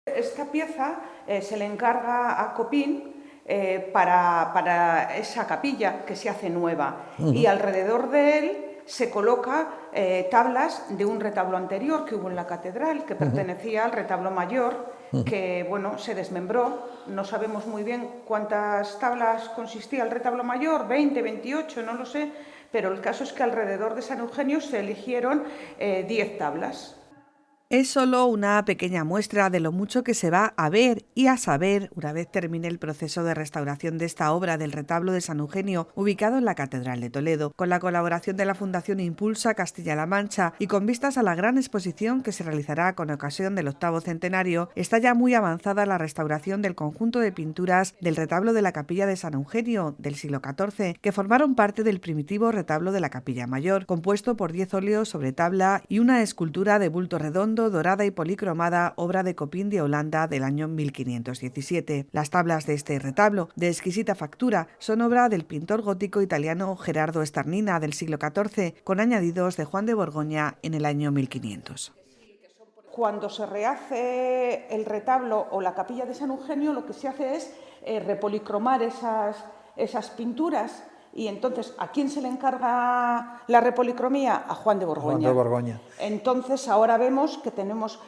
[SPEAKER 20] Esta pieza se le encarga a Copín para esa capilla que se hace nueva, y alrededor de él se coloca tablas de un retablo anterior que hubo en la catedral, que pertenecía al retablo mayor, que bueno, se desmembró. No sabemos muy bien cuántas tablas consistía el retablo mayor, 20, 28, no lo sé, pero el caso es que alrededor de San Eugenio se eligieron 10 tablas.
[SPEAKER 6] Es solo una pequeña muestra de lo mucho que se va a ver y a saber una vez termine el proceso de restauración de esta obra del retablo de San Eugenio, ubicado en la Catedral de Toledo, con la colaboración de la Fundación Impulsa Castilla-La Mancha y con vistas a la gran exposición que se realizará con ocasión del 8º centenario. Está ya muy avanzada la restauración del conjunto de pinturas del retablo de la Capilla de San Eugenio del siglo XIV, que formaron parte del primitivo retablo de la Capilla Mayor, compuesto por 10 óleos sobre tabla y una escultura de bulto redondo, dorada y policromada, obra de Copín de Holanda del año 1517. Las tablas de este retablo, de exquisita factura, son obra del pintor gótico italiano Gerardo Starnina del siglo XIV, con añadidos de Juan de Borgoña en el año 1500.
[SPEAKER 20] Cuando se rehace el retablo o la capilla de San Eugenio, lo que se hace es repolicromar esas pinturas. Y entonces, ¿a quién se le encarga la repolicromía? A Juan de Borgoña.
[SPEAKER 21] Juan de Borgoña.
[SPEAKER 20] Entonces, ahora vemos que tenemos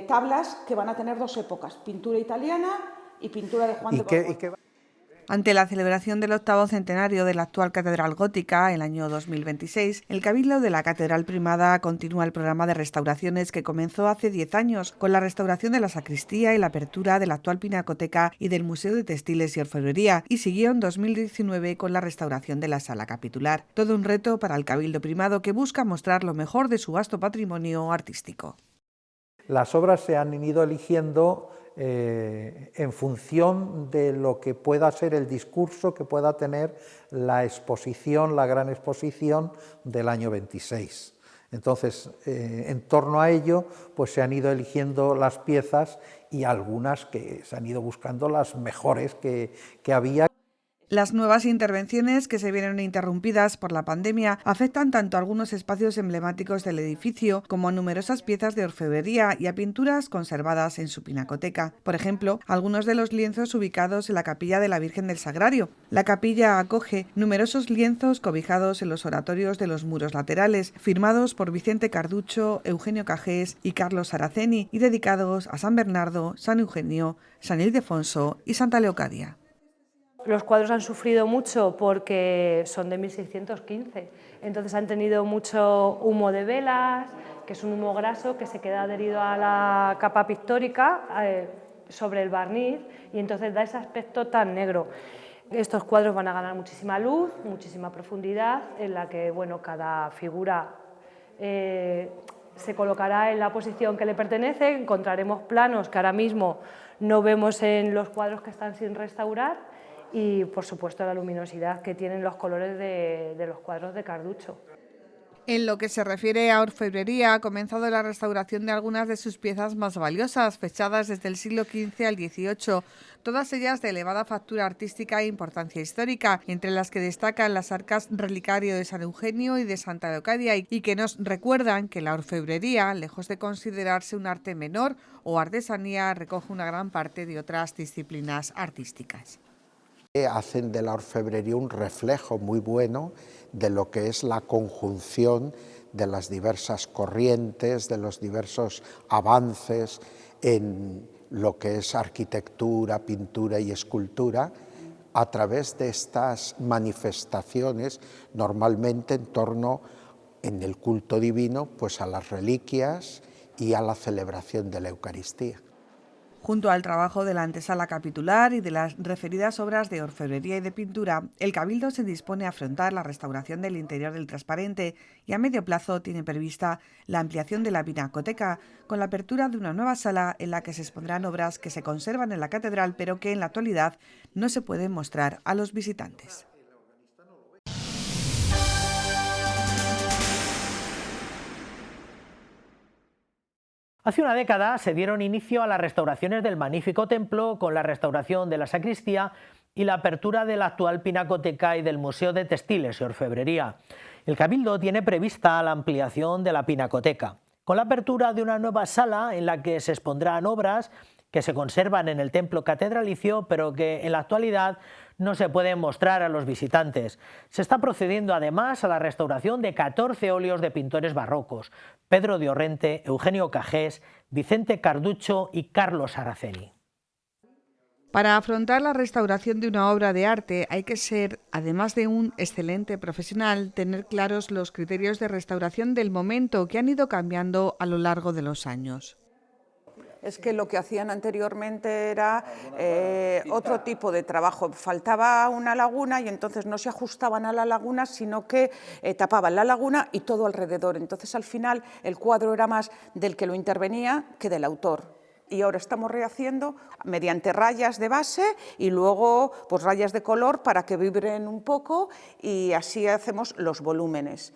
[SPEAKER 20] tablas que van a tener dos épocas, pintura italiana y pintura de Juan de Borgoña.
[SPEAKER 6] Ante la celebración del 8º centenario de la actual Catedral Gótica, el año 2026, el Cabildo de la Catedral Primada continúa el programa de restauraciones que comenzó hace 10 años, con la restauración de la sacristía y la apertura de la actual Pinacoteca y del Museo de Textiles y Orfebrería, y siguió en 2019 con la restauración de la Sala Capitular. Todo un reto para el Cabildo Primado, que busca mostrar lo mejor de su vasto patrimonio artístico.
[SPEAKER 21] Las obras se han ido eligiendo en función de lo que pueda ser el discurso que pueda tener la exposición, la gran exposición del año 26. Entonces, en torno a ello, pues se han ido eligiendo las piezas y algunas que se han ido buscando las mejores que había.
[SPEAKER 6] Las nuevas intervenciones, que se vieron interrumpidas por la pandemia, afectan tanto a algunos espacios emblemáticos del edificio como a numerosas piezas de orfebrería y a pinturas conservadas en su pinacoteca. Por ejemplo, algunos de los lienzos ubicados en la capilla de la Virgen del Sagrario. La capilla acoge numerosos lienzos cobijados en los oratorios de los muros laterales, firmados por Vicente Carducho, Eugenio Cajés y Carlos Araceni, y dedicados a San Bernardo, San Eugenio, San Ildefonso y Santa Leocadia.
[SPEAKER 22] Los cuadros han sufrido mucho porque son de 1615, entonces han tenido mucho humo de velas, que es un humo graso que se queda adherido a la capa pictórica sobre el barniz y entonces da ese aspecto tan negro. Estos cuadros van a ganar muchísima luz, muchísima profundidad, en la que cada figura se colocará en la posición que le pertenece. Encontraremos planos que ahora mismo no vemos en los cuadros que están sin restaurar, y por supuesto la luminosidad que tienen los colores de los cuadros de Carducho.
[SPEAKER 6] En lo que se refiere a orfebrería, ha comenzado la restauración de algunas de sus piezas más valiosas, fechadas desde el siglo XV al XVIII, todas ellas de elevada factura artística e importancia histórica, entre las que destacan las arcas relicario de San Eugenio y de Santa Leocadia, y que nos recuerdan que la orfebrería, lejos de considerarse un arte menor o artesanía, recoge una gran parte de otras disciplinas artísticas.
[SPEAKER 3] Hacen de la orfebrería un reflejo muy bueno de lo que es la conjunción de las diversas corrientes, de los diversos avances en lo que es arquitectura, pintura y escultura, a través de estas manifestaciones, normalmente en torno, en el culto divino, pues a las reliquias y a la celebración de la Eucaristía.
[SPEAKER 6] Junto al trabajo de la antesala capitular y de las referidas obras de orfebrería y de pintura, el Cabildo se dispone a afrontar la restauración del interior del transparente y a medio plazo tiene prevista la ampliación de la pinacoteca, con la apertura de una nueva sala en la que se expondrán obras que se conservan en la catedral pero que en la actualidad no se pueden mostrar a los visitantes.
[SPEAKER 1] Hace una década se dieron inicio a las restauraciones del magnífico templo, con la restauración de la sacristía y la apertura de la actual pinacoteca y del Museo de Textiles y Orfebrería. El Cabildo tiene prevista la ampliación de la pinacoteca, con la apertura de una nueva sala en la que se expondrán obras que se conservan en el templo catedralicio, pero que en la actualidad no se pueden mostrar a los visitantes. Se está procediendo además a la restauración de 14 óleos de pintores barrocos: Pedro de Orrente, Eugenio Cajés, Vicente Carducho y Carlos Araceni.
[SPEAKER 6] Para afrontar la restauración de una obra de arte hay que ser, además de un excelente profesional, tener claros los criterios de restauración del momento, que han ido cambiando a lo largo de los años.
[SPEAKER 20] Es que lo que hacían anteriormente era otro tipo de trabajo. Faltaba una laguna y entonces no se ajustaban a la laguna, sino que tapaban la laguna y todo alrededor. Entonces, al final, el cuadro era más del que lo intervenía que del autor. Y ahora estamos rehaciendo mediante rayas de base y luego pues rayas de color para que vibren un poco, y así hacemos los volúmenes.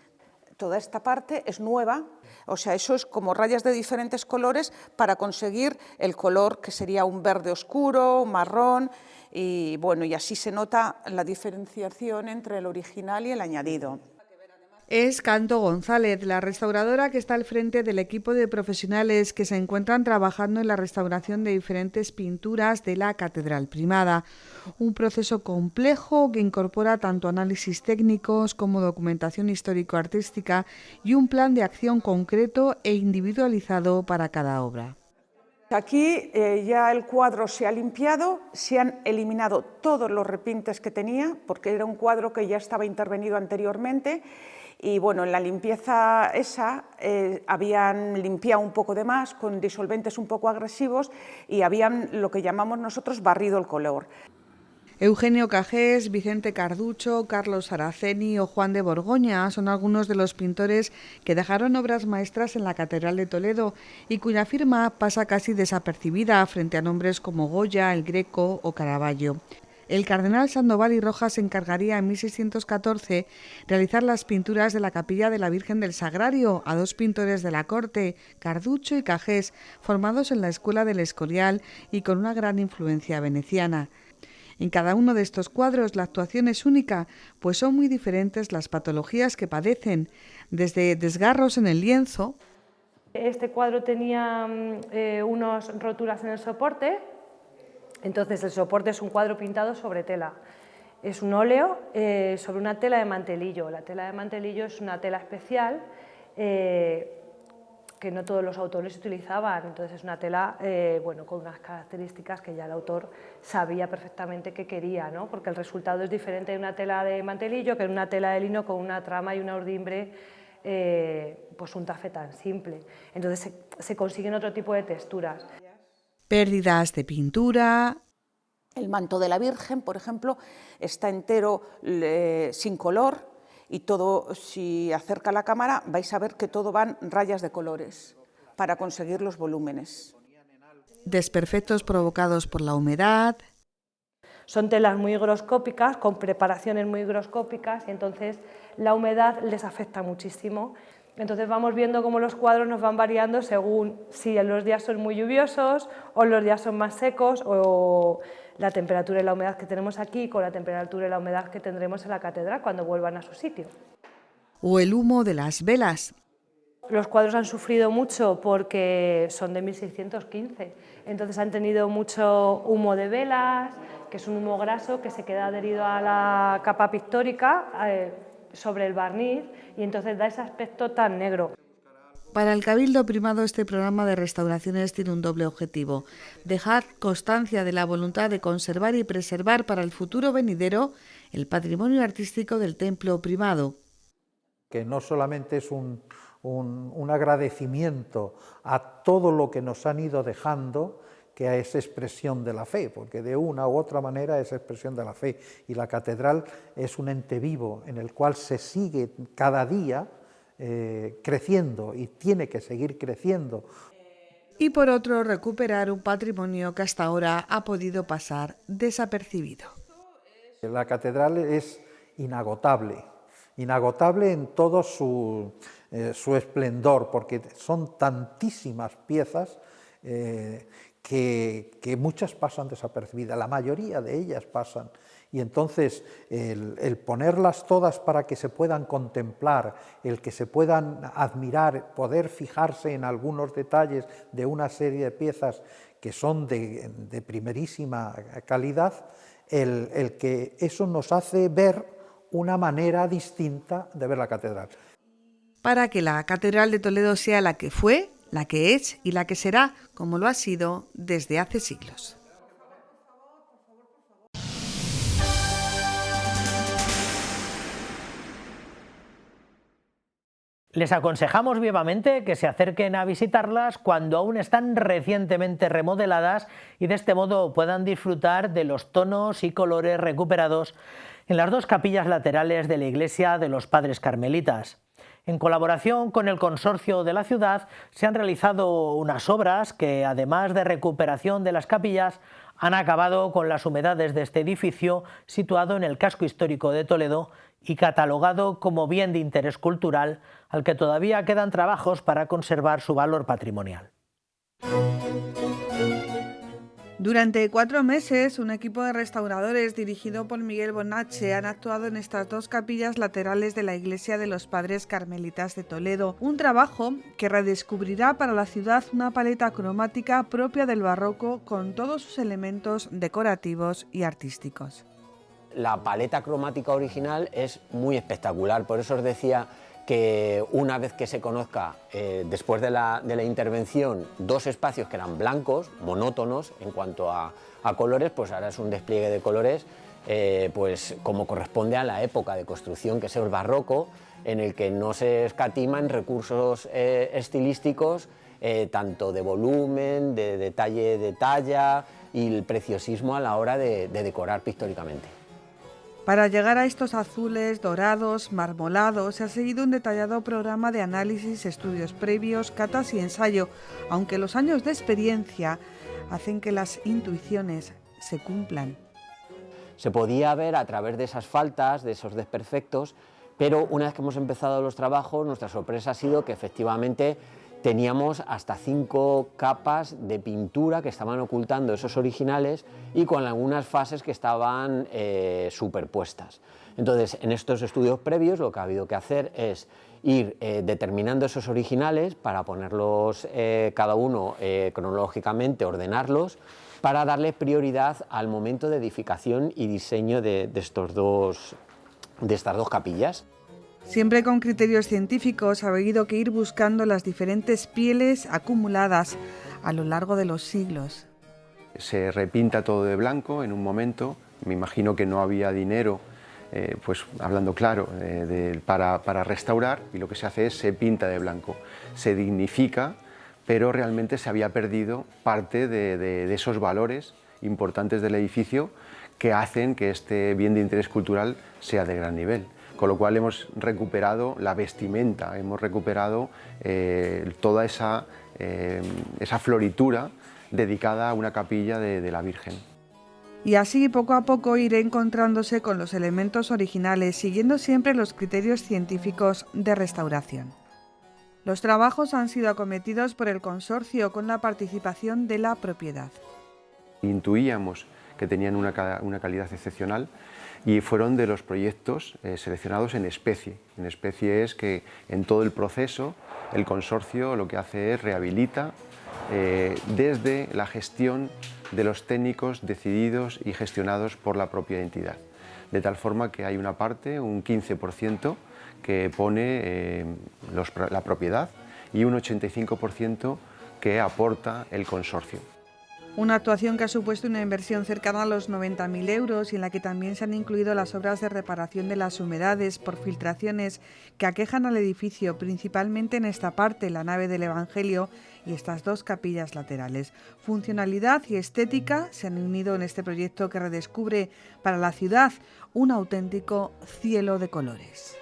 [SPEAKER 20] Toda esta parte es nueva, o sea, eso es como rayas de diferentes colores para conseguir el color que sería un verde oscuro, un marrón, y bueno, y así se nota la diferenciación entre el original y el añadido.
[SPEAKER 6] Es Canto González, la restauradora que está al frente del equipo de profesionales que se encuentran trabajando en la restauración de diferentes pinturas de la Catedral Primada. Un proceso complejo que incorpora tanto análisis técnicos como documentación histórico-artística y un plan de acción concreto e individualizado para cada obra.
[SPEAKER 20] Aquí ya el cuadro se ha limpiado, se han eliminado todos los repintes que tenía, porque era un cuadro que ya estaba intervenido anteriormente. Y bueno, en la limpieza esa habían limpiado un poco de más con disolventes un poco agresivos y habían lo que llamamos nosotros barrido el color.
[SPEAKER 6] Eugenio Cajés, Vicente Carducho, Carlos Araceni o Juan de Borgoña son algunos de los pintores que dejaron obras maestras en la Catedral de Toledo y cuya firma pasa casi desapercibida frente a nombres como Goya, El Greco o Caravaggio. El cardenal Sandoval y Rojas se encargaría en 1614 realizar las pinturas de la capilla de la Virgen del Sagrario a dos pintores de la corte, Carducho y Cajés, formados en la Escuela del Escorial y con una gran influencia veneciana. En cada uno de estos cuadros la actuación es única, pues son muy diferentes las patologías que padecen, desde desgarros en el lienzo.
[SPEAKER 22] Este cuadro tenía unas roturas en el soporte, entonces el soporte es un cuadro pintado sobre tela. Es un óleo sobre una tela de mantelillo. La tela de mantelillo es una tela especial que no todos los autores utilizaban, entonces es una tela con unas características que ya el autor sabía perfectamente que quería, ¿no? Porque el resultado es diferente de una tela de mantelillo que en una tela de lino con una trama y una urdimbre, pues un tafetán simple. Entonces se consiguen otro tipo de texturas.
[SPEAKER 6] Pérdidas de pintura.
[SPEAKER 20] El manto de la Virgen, por ejemplo, está entero sin color. Y todo, si acerca la cámara, vais a ver que todo van rayas de colores para conseguir los volúmenes.
[SPEAKER 6] Desperfectos provocados por la humedad.
[SPEAKER 22] Son telas muy higroscópicas, con preparaciones muy higroscópicas, y entonces la humedad les afecta muchísimo. Entonces vamos viendo cómo los cuadros nos van variando según si los días son muy lluviosos o los días son más secos, o la temperatura y la humedad que tenemos aquí con la temperatura y la humedad que tendremos en la catedral cuando vuelvan a su sitio.
[SPEAKER 6] O el humo de las velas.
[SPEAKER 22] Los cuadros han sufrido mucho porque son de 1615, entonces han tenido mucho humo de velas, que es un humo graso que se queda adherido a la capa pictórica sobre el barniz, y entonces da ese aspecto tan negro.
[SPEAKER 6] Para el Cabildo Primado, este programa de restauraciones tiene un doble objetivo: dejar constancia de la voluntad de conservar y preservar para el futuro venidero el patrimonio artístico del templo primado.
[SPEAKER 21] Que no solamente es un agradecimiento a todo lo que nos han ido dejando, que es expresión de la fe, porque de una u otra manera es expresión de la fe, y la catedral es un ente vivo en el cual se sigue cada día creciendo y tiene que seguir creciendo.
[SPEAKER 6] Y por otro, recuperar un patrimonio que hasta ahora ha podido pasar desapercibido.
[SPEAKER 21] La catedral es inagotable en todo su esplendor, porque son tantísimas piezas que muchas pasan desapercibidas, la mayoría de ellas pasan. Y entonces el ponerlas todas para que se puedan contemplar, el que se puedan admirar, poder fijarse en algunos detalles de una serie de piezas que son de primerísima calidad, el que eso nos hace ver una manera distinta de ver la catedral.
[SPEAKER 6] Para que la Catedral de Toledo sea la que fue, la que es y la que será, como lo ha sido desde hace siglos.
[SPEAKER 1] Les aconsejamos vivamente que se acerquen a visitarlas cuando aún están recientemente remodeladas y de este modo puedan disfrutar de los tonos y colores recuperados en las dos capillas laterales de la iglesia de los Padres Carmelitas. En colaboración con el consorcio de la ciudad se han realizado unas obras que, además de recuperación de las capillas, han acabado con las humedades de este edificio situado en el casco histórico de Toledo y catalogado como bien de interés cultural, al que todavía quedan trabajos para conservar su valor patrimonial.
[SPEAKER 6] Durante 4 meses, un equipo de restauradores dirigido por Miguel Bonache han actuado en estas dos capillas laterales de la iglesia de los Padres Carmelitas de Toledo, un trabajo que redescubrirá para la ciudad una paleta cromática propia del barroco con todos sus elementos decorativos y artísticos.
[SPEAKER 5] La paleta cromática original es muy espectacular, por eso os decía que una vez que se conozca, después de la intervención, dos espacios que eran blancos, monótonos en cuanto a colores, pues ahora es un despliegue de colores pues como corresponde a la época de construcción, que es el barroco, en el que no se escatima en recursos estilísticos, tanto de volumen, de detalle de talla, y el preciosismo a la hora de decorar pictóricamente.
[SPEAKER 6] Para llegar a estos azules, dorados, marmolados, se ha seguido un detallado programa de análisis, estudios previos, catas y ensayo, aunque los años de experiencia hacen que las intuiciones se cumplan.
[SPEAKER 5] Se podía ver a través de esas faltas, de esos desperfectos, pero una vez que hemos empezado los trabajos, nuestra sorpresa ha sido que efectivamente teníamos hasta 5 capas de pintura que estaban ocultando esos originales y con algunas fases que estaban superpuestas. Entonces, en estos estudios previos lo que ha habido que hacer es ir determinando esos originales para ponerlos cada uno cronológicamente, ordenarlos, para darle prioridad al momento de edificación y diseño de estas dos capillas.
[SPEAKER 6] Siempre con criterios científicos ha habido que ir buscando las diferentes pieles acumuladas a lo largo de los siglos.
[SPEAKER 7] Se repinta todo de blanco en un momento, me imagino que no había dinero, pues hablando claro, para restaurar, y lo que se hace es se pinta de blanco, se dignifica, pero realmente se había perdido parte de esos valores importantes del edificio que hacen que este bien de interés cultural sea de gran nivel. Con lo cual hemos recuperado la vestimenta, hemos recuperado toda esa floritura dedicada a una capilla de la Virgen.
[SPEAKER 6] Y así poco a poco iré encontrándose con los elementos originales, siguiendo siempre los criterios científicos de restauración. Los trabajos han sido acometidos por el consorcio con la participación de la propiedad.
[SPEAKER 7] Intuíamos que tenían una calidad excepcional y fueron de los proyectos seleccionados en especie. En especie es que en todo el proceso el consorcio lo que hace es rehabilita desde la gestión de los técnicos decididos y gestionados por la propia entidad. De tal forma que hay una parte, un 15%, que pone la propiedad y un 85% que aporta el consorcio.
[SPEAKER 6] Una actuación que ha supuesto una inversión cercana a los 90.000 euros y en la que también se han incluido las obras de reparación de las humedades por filtraciones que aquejan al edificio, principalmente en esta parte, la nave del Evangelio y estas 2 capillas laterales. Funcionalidad y estética se han unido en este proyecto que redescubre para la ciudad un auténtico cielo de colores.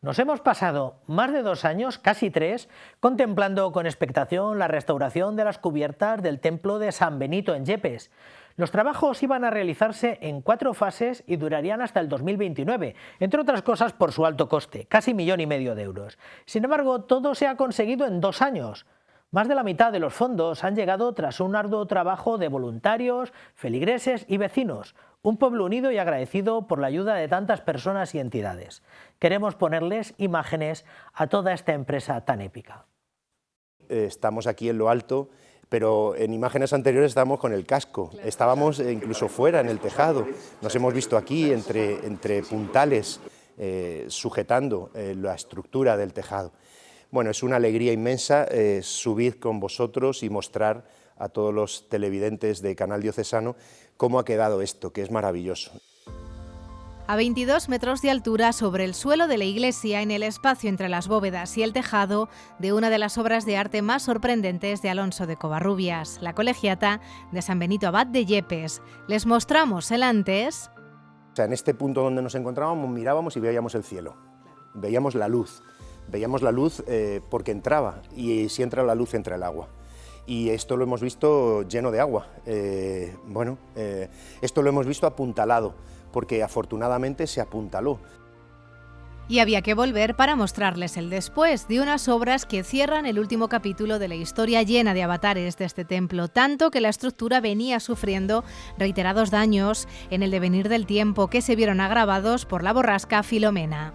[SPEAKER 1] Nos hemos pasado más de 2 años, casi 3, contemplando con expectación la restauración de las cubiertas del templo de San Benito en Yepes. Los trabajos iban a realizarse en 4 fases y durarían hasta el 2029, entre otras cosas por su alto coste, casi 1,5 millones de euros. Sin embargo, todo se ha conseguido en 2 años. Más de la mitad de los fondos han llegado tras un arduo trabajo de voluntarios, feligreses y vecinos. Un pueblo unido y agradecido por la ayuda de tantas personas y entidades. Queremos ponerles imágenes a toda esta empresa tan épica.
[SPEAKER 8] Estamos aquí en lo alto, pero en imágenes anteriores estábamos con el casco, estábamos incluso fuera en el tejado, nos hemos visto aquí entre puntales sujetando la estructura del tejado. Bueno, es una alegría inmensa subir con vosotros y mostrar a todos los televidentes de Canal Diocesano cómo ha quedado esto, que es maravilloso.
[SPEAKER 23] A 22 metros de altura sobre el suelo de la iglesia, en el espacio entre las bóvedas y el tejado de una de las obras de arte más sorprendentes de Alonso de Covarrubias, la Colegiata de San Benito Abad de Yepes. Les mostramos el antes.
[SPEAKER 8] O sea, en este punto donde nos encontrábamos mirábamos y veíamos el cielo, veíamos la luz porque entraba, y si entra la luz entra el agua. Y esto lo hemos visto lleno de agua. Esto lo hemos visto apuntalado, porque afortunadamente se apuntaló.
[SPEAKER 23] Y había que volver para mostrarles el después de unas obras que cierran el último capítulo de la historia llena de avatares de este templo, tanto que la estructura venía sufriendo reiterados daños en el devenir del tiempo que se vieron agravados por la borrasca Filomena.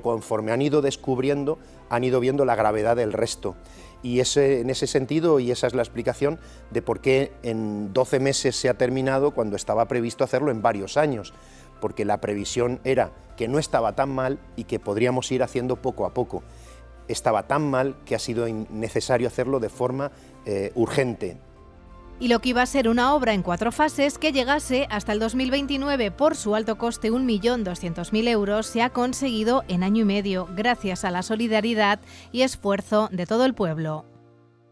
[SPEAKER 8] Conforme han ido descubriendo, han ido viendo la gravedad del resto. Y en ese sentido, y esa es la explicación de por qué en 12 meses se ha terminado cuando estaba previsto hacerlo en varios años, porque la previsión era que no estaba tan mal y que podríamos ir haciendo poco a poco. Estaba tan mal que ha sido necesario hacerlo de forma urgente.
[SPEAKER 23] Y lo que iba a ser una obra en 4 fases que llegase hasta el 2029 por su alto coste 1.200.000 euros se ha conseguido en año y medio gracias a la solidaridad y esfuerzo de todo el pueblo.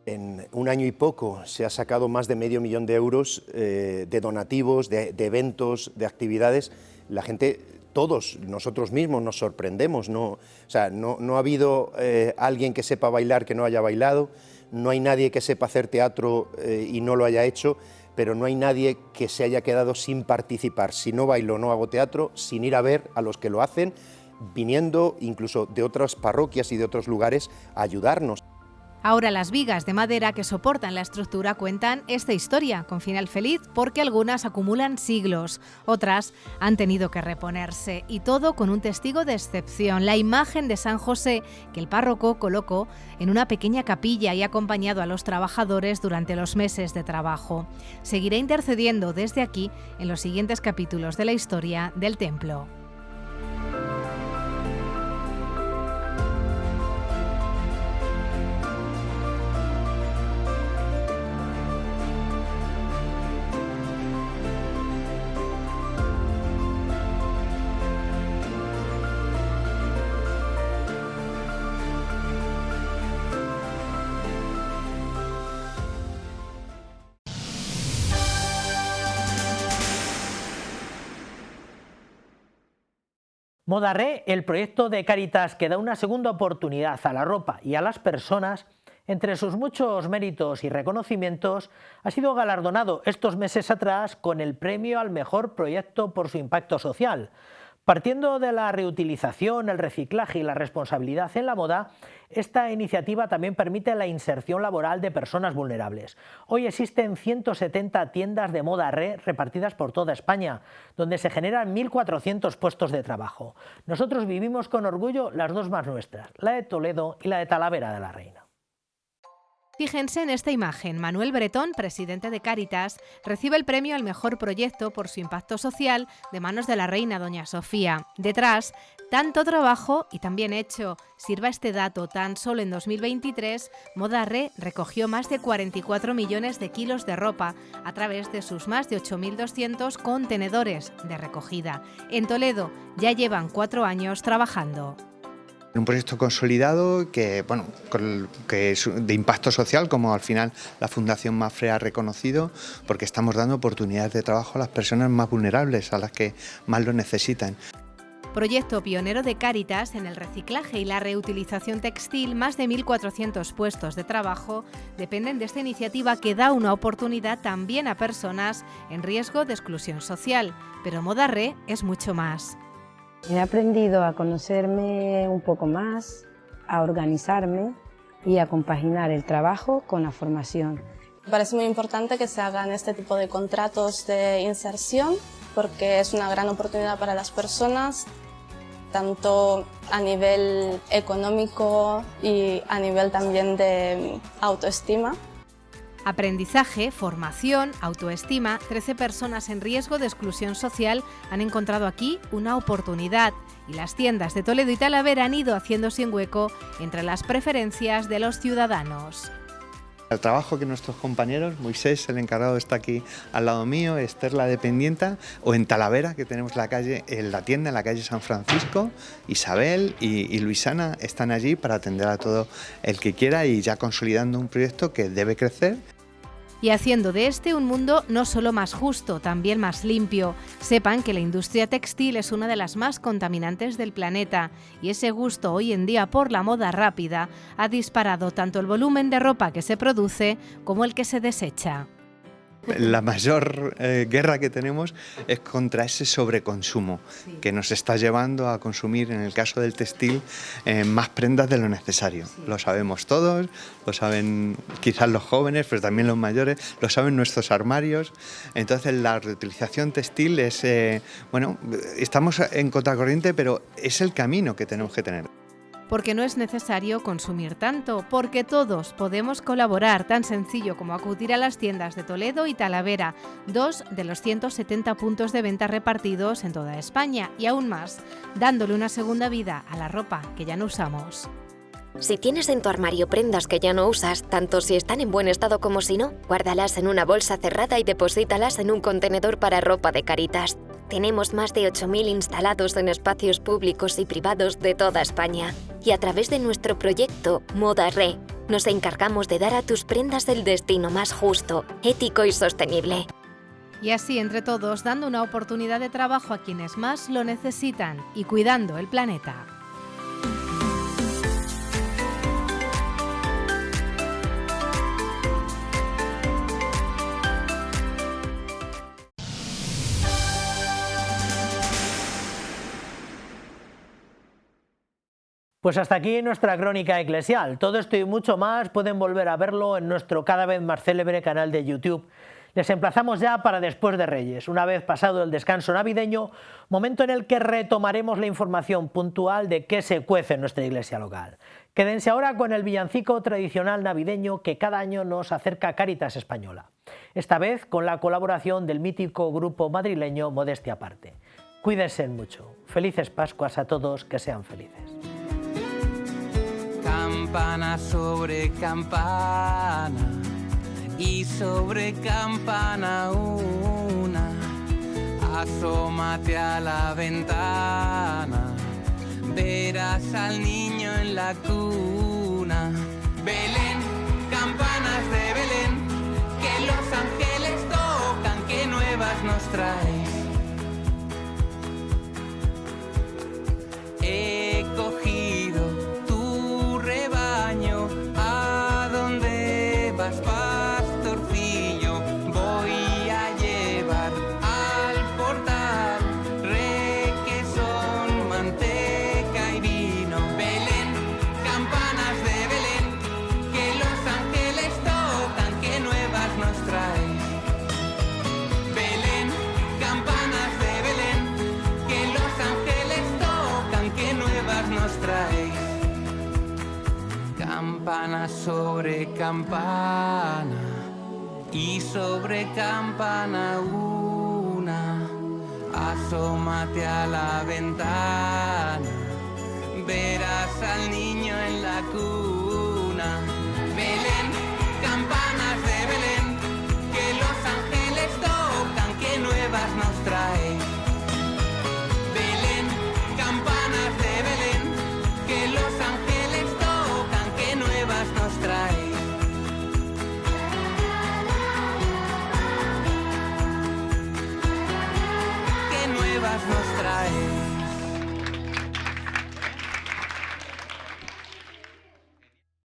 [SPEAKER 8] En un año y poco se ha sacado más de medio millón de euros de donativos, de eventos, de actividades. La gente, todos nosotros mismos nos sorprendemos, no ha habido alguien que sepa bailar que no haya bailado. No hay nadie que sepa hacer teatro y no lo haya hecho, pero no hay nadie que se haya quedado sin participar. Si no bailo, no hago teatro, sin ir a ver a los que lo hacen, viniendo incluso de otras parroquias y de otros lugares a ayudarnos.
[SPEAKER 23] Ahora las vigas de madera que soportan la estructura cuentan esta historia con final feliz porque algunas acumulan siglos, otras han tenido que reponerse y todo con un testigo de excepción, la imagen de San José que el párroco colocó en una pequeña capilla y ha acompañado a los trabajadores durante los meses de trabajo. Seguirá intercediendo desde aquí en los siguientes capítulos de la historia del templo.
[SPEAKER 1] Moda-Re, el proyecto de Cáritas que da una segunda oportunidad a la ropa y a las personas, entre sus muchos méritos y reconocimientos, ha sido galardonado estos meses atrás con el premio al mejor proyecto por su impacto social. Partiendo de la reutilización, el reciclaje y la responsabilidad en la moda, esta iniciativa también permite la inserción laboral de personas vulnerables. Hoy existen 170 tiendas de Moda-Re repartidas por toda España, donde se generan 1.400 puestos de trabajo. Nosotros vivimos con orgullo las dos más nuestras, la de Toledo y la de Talavera de la Reina.
[SPEAKER 23] Fíjense en esta imagen. Manuel Bretón, presidente de Cáritas, recibe el premio al mejor proyecto por su impacto social de manos de la reina doña Sofía. Detrás, tanto trabajo y tan bien hecho. Sirva este dato, tan solo en 2023, Moda-Re recogió más de 44 millones de kilos de ropa a través de sus más de 8.200 contenedores de recogida. En Toledo ya llevan 4 años trabajando.
[SPEAKER 9] Un proyecto consolidado que es de impacto social, como al final la Fundación Mapfre ha reconocido, porque estamos dando oportunidades de trabajo a las personas más vulnerables, a las que más lo necesitan.
[SPEAKER 23] Proyecto pionero de Cáritas en el reciclaje y la reutilización textil, más de 1.400 puestos de trabajo dependen de esta iniciativa que da una oportunidad también a personas en riesgo de exclusión social. Pero Moda-Re es mucho más.
[SPEAKER 11] He aprendido a conocerme un poco más, a organizarme y a compaginar el trabajo con la formación.
[SPEAKER 12] Me parece muy importante que se hagan este tipo de contratos de inserción porque es una gran oportunidad para las personas, tanto a nivel económico y a nivel también de autoestima.
[SPEAKER 23] Aprendizaje, formación, autoestima, 13 personas en riesgo de exclusión social han encontrado aquí una oportunidad y las tiendas de Toledo y Talavera han ido haciéndose un hueco entre las preferencias de los ciudadanos.
[SPEAKER 9] El trabajo que nuestros compañeros, Moisés, el encargado, está aquí al lado mío, Esther, la dependienta, o en Talavera, que tenemos la tienda en la calle San Francisco, Isabel y Luisana están allí para atender a todo el que quiera y ya consolidando un proyecto que debe crecer.
[SPEAKER 23] Y haciendo de este un mundo no solo más justo, también más limpio. Sepan que la industria textil es una de las más contaminantes del planeta y ese gusto hoy en día por la moda rápida ha disparado tanto el volumen de ropa que se produce como el que se desecha.
[SPEAKER 9] La mayor guerra que tenemos es contra ese sobreconsumo que nos está llevando a consumir, en el caso del textil, más prendas de lo necesario. Lo sabemos todos, lo saben quizás los jóvenes, pero también los mayores, lo saben nuestros armarios. Entonces la reutilización textil es, estamos en contracorriente, pero es el camino que tenemos que tener.
[SPEAKER 23] Porque no es necesario consumir tanto, porque todos podemos colaborar, tan sencillo como acudir a las tiendas de Toledo y Talavera, 2 de los 170 puntos de venta repartidos en toda España y aún más, dándole una segunda vida a la ropa que ya no usamos.
[SPEAKER 2] Si tienes en tu armario prendas que ya no usas, tanto si están en buen estado como si no, guárdalas en una bolsa cerrada y deposítalas en un contenedor para ropa de Cáritas. Tenemos más de 8.000 instalados en espacios públicos y privados de toda España. Y a través de nuestro proyecto Moda Re, nos encargamos de dar a tus prendas el destino más justo, ético y sostenible.
[SPEAKER 23] Y así, entre todos, dando una oportunidad de trabajo a quienes más lo necesitan y cuidando el planeta.
[SPEAKER 1] Pues hasta aquí nuestra crónica eclesial. Todo esto y mucho más pueden volver a verlo en nuestro cada vez más célebre canal de YouTube. Les emplazamos ya para después de Reyes, una vez pasado el descanso navideño, momento en el que retomaremos la información puntual de qué se cuece en nuestra iglesia local. Quédense ahora con el villancico tradicional navideño que cada año nos acerca a Cáritas Española. Esta vez con la colaboración del mítico grupo madrileño Modestia Aparte. Cuídense mucho. Felices Pascuas a todos, que sean felices.
[SPEAKER 13] Campana sobre campana y sobre campana una, asómate a la ventana, verás al niño en la cuna. Belén, campanas de Belén, que los ángeles tocan, que nuevas nos traes. He cogido tu rebaño, ¿a dónde vas, pastorcillo? Voy a llevar al portal requesón, manteca y vino. Belén, campanas de Belén, que los ángeles tocan, que nuevas nos traes. Belén, campanas de Belén, que los ángeles tocan, que nuevas nos traes. Campana sobre campana y sobre campana una, asómate a la ventana, verás al niño en la cuna.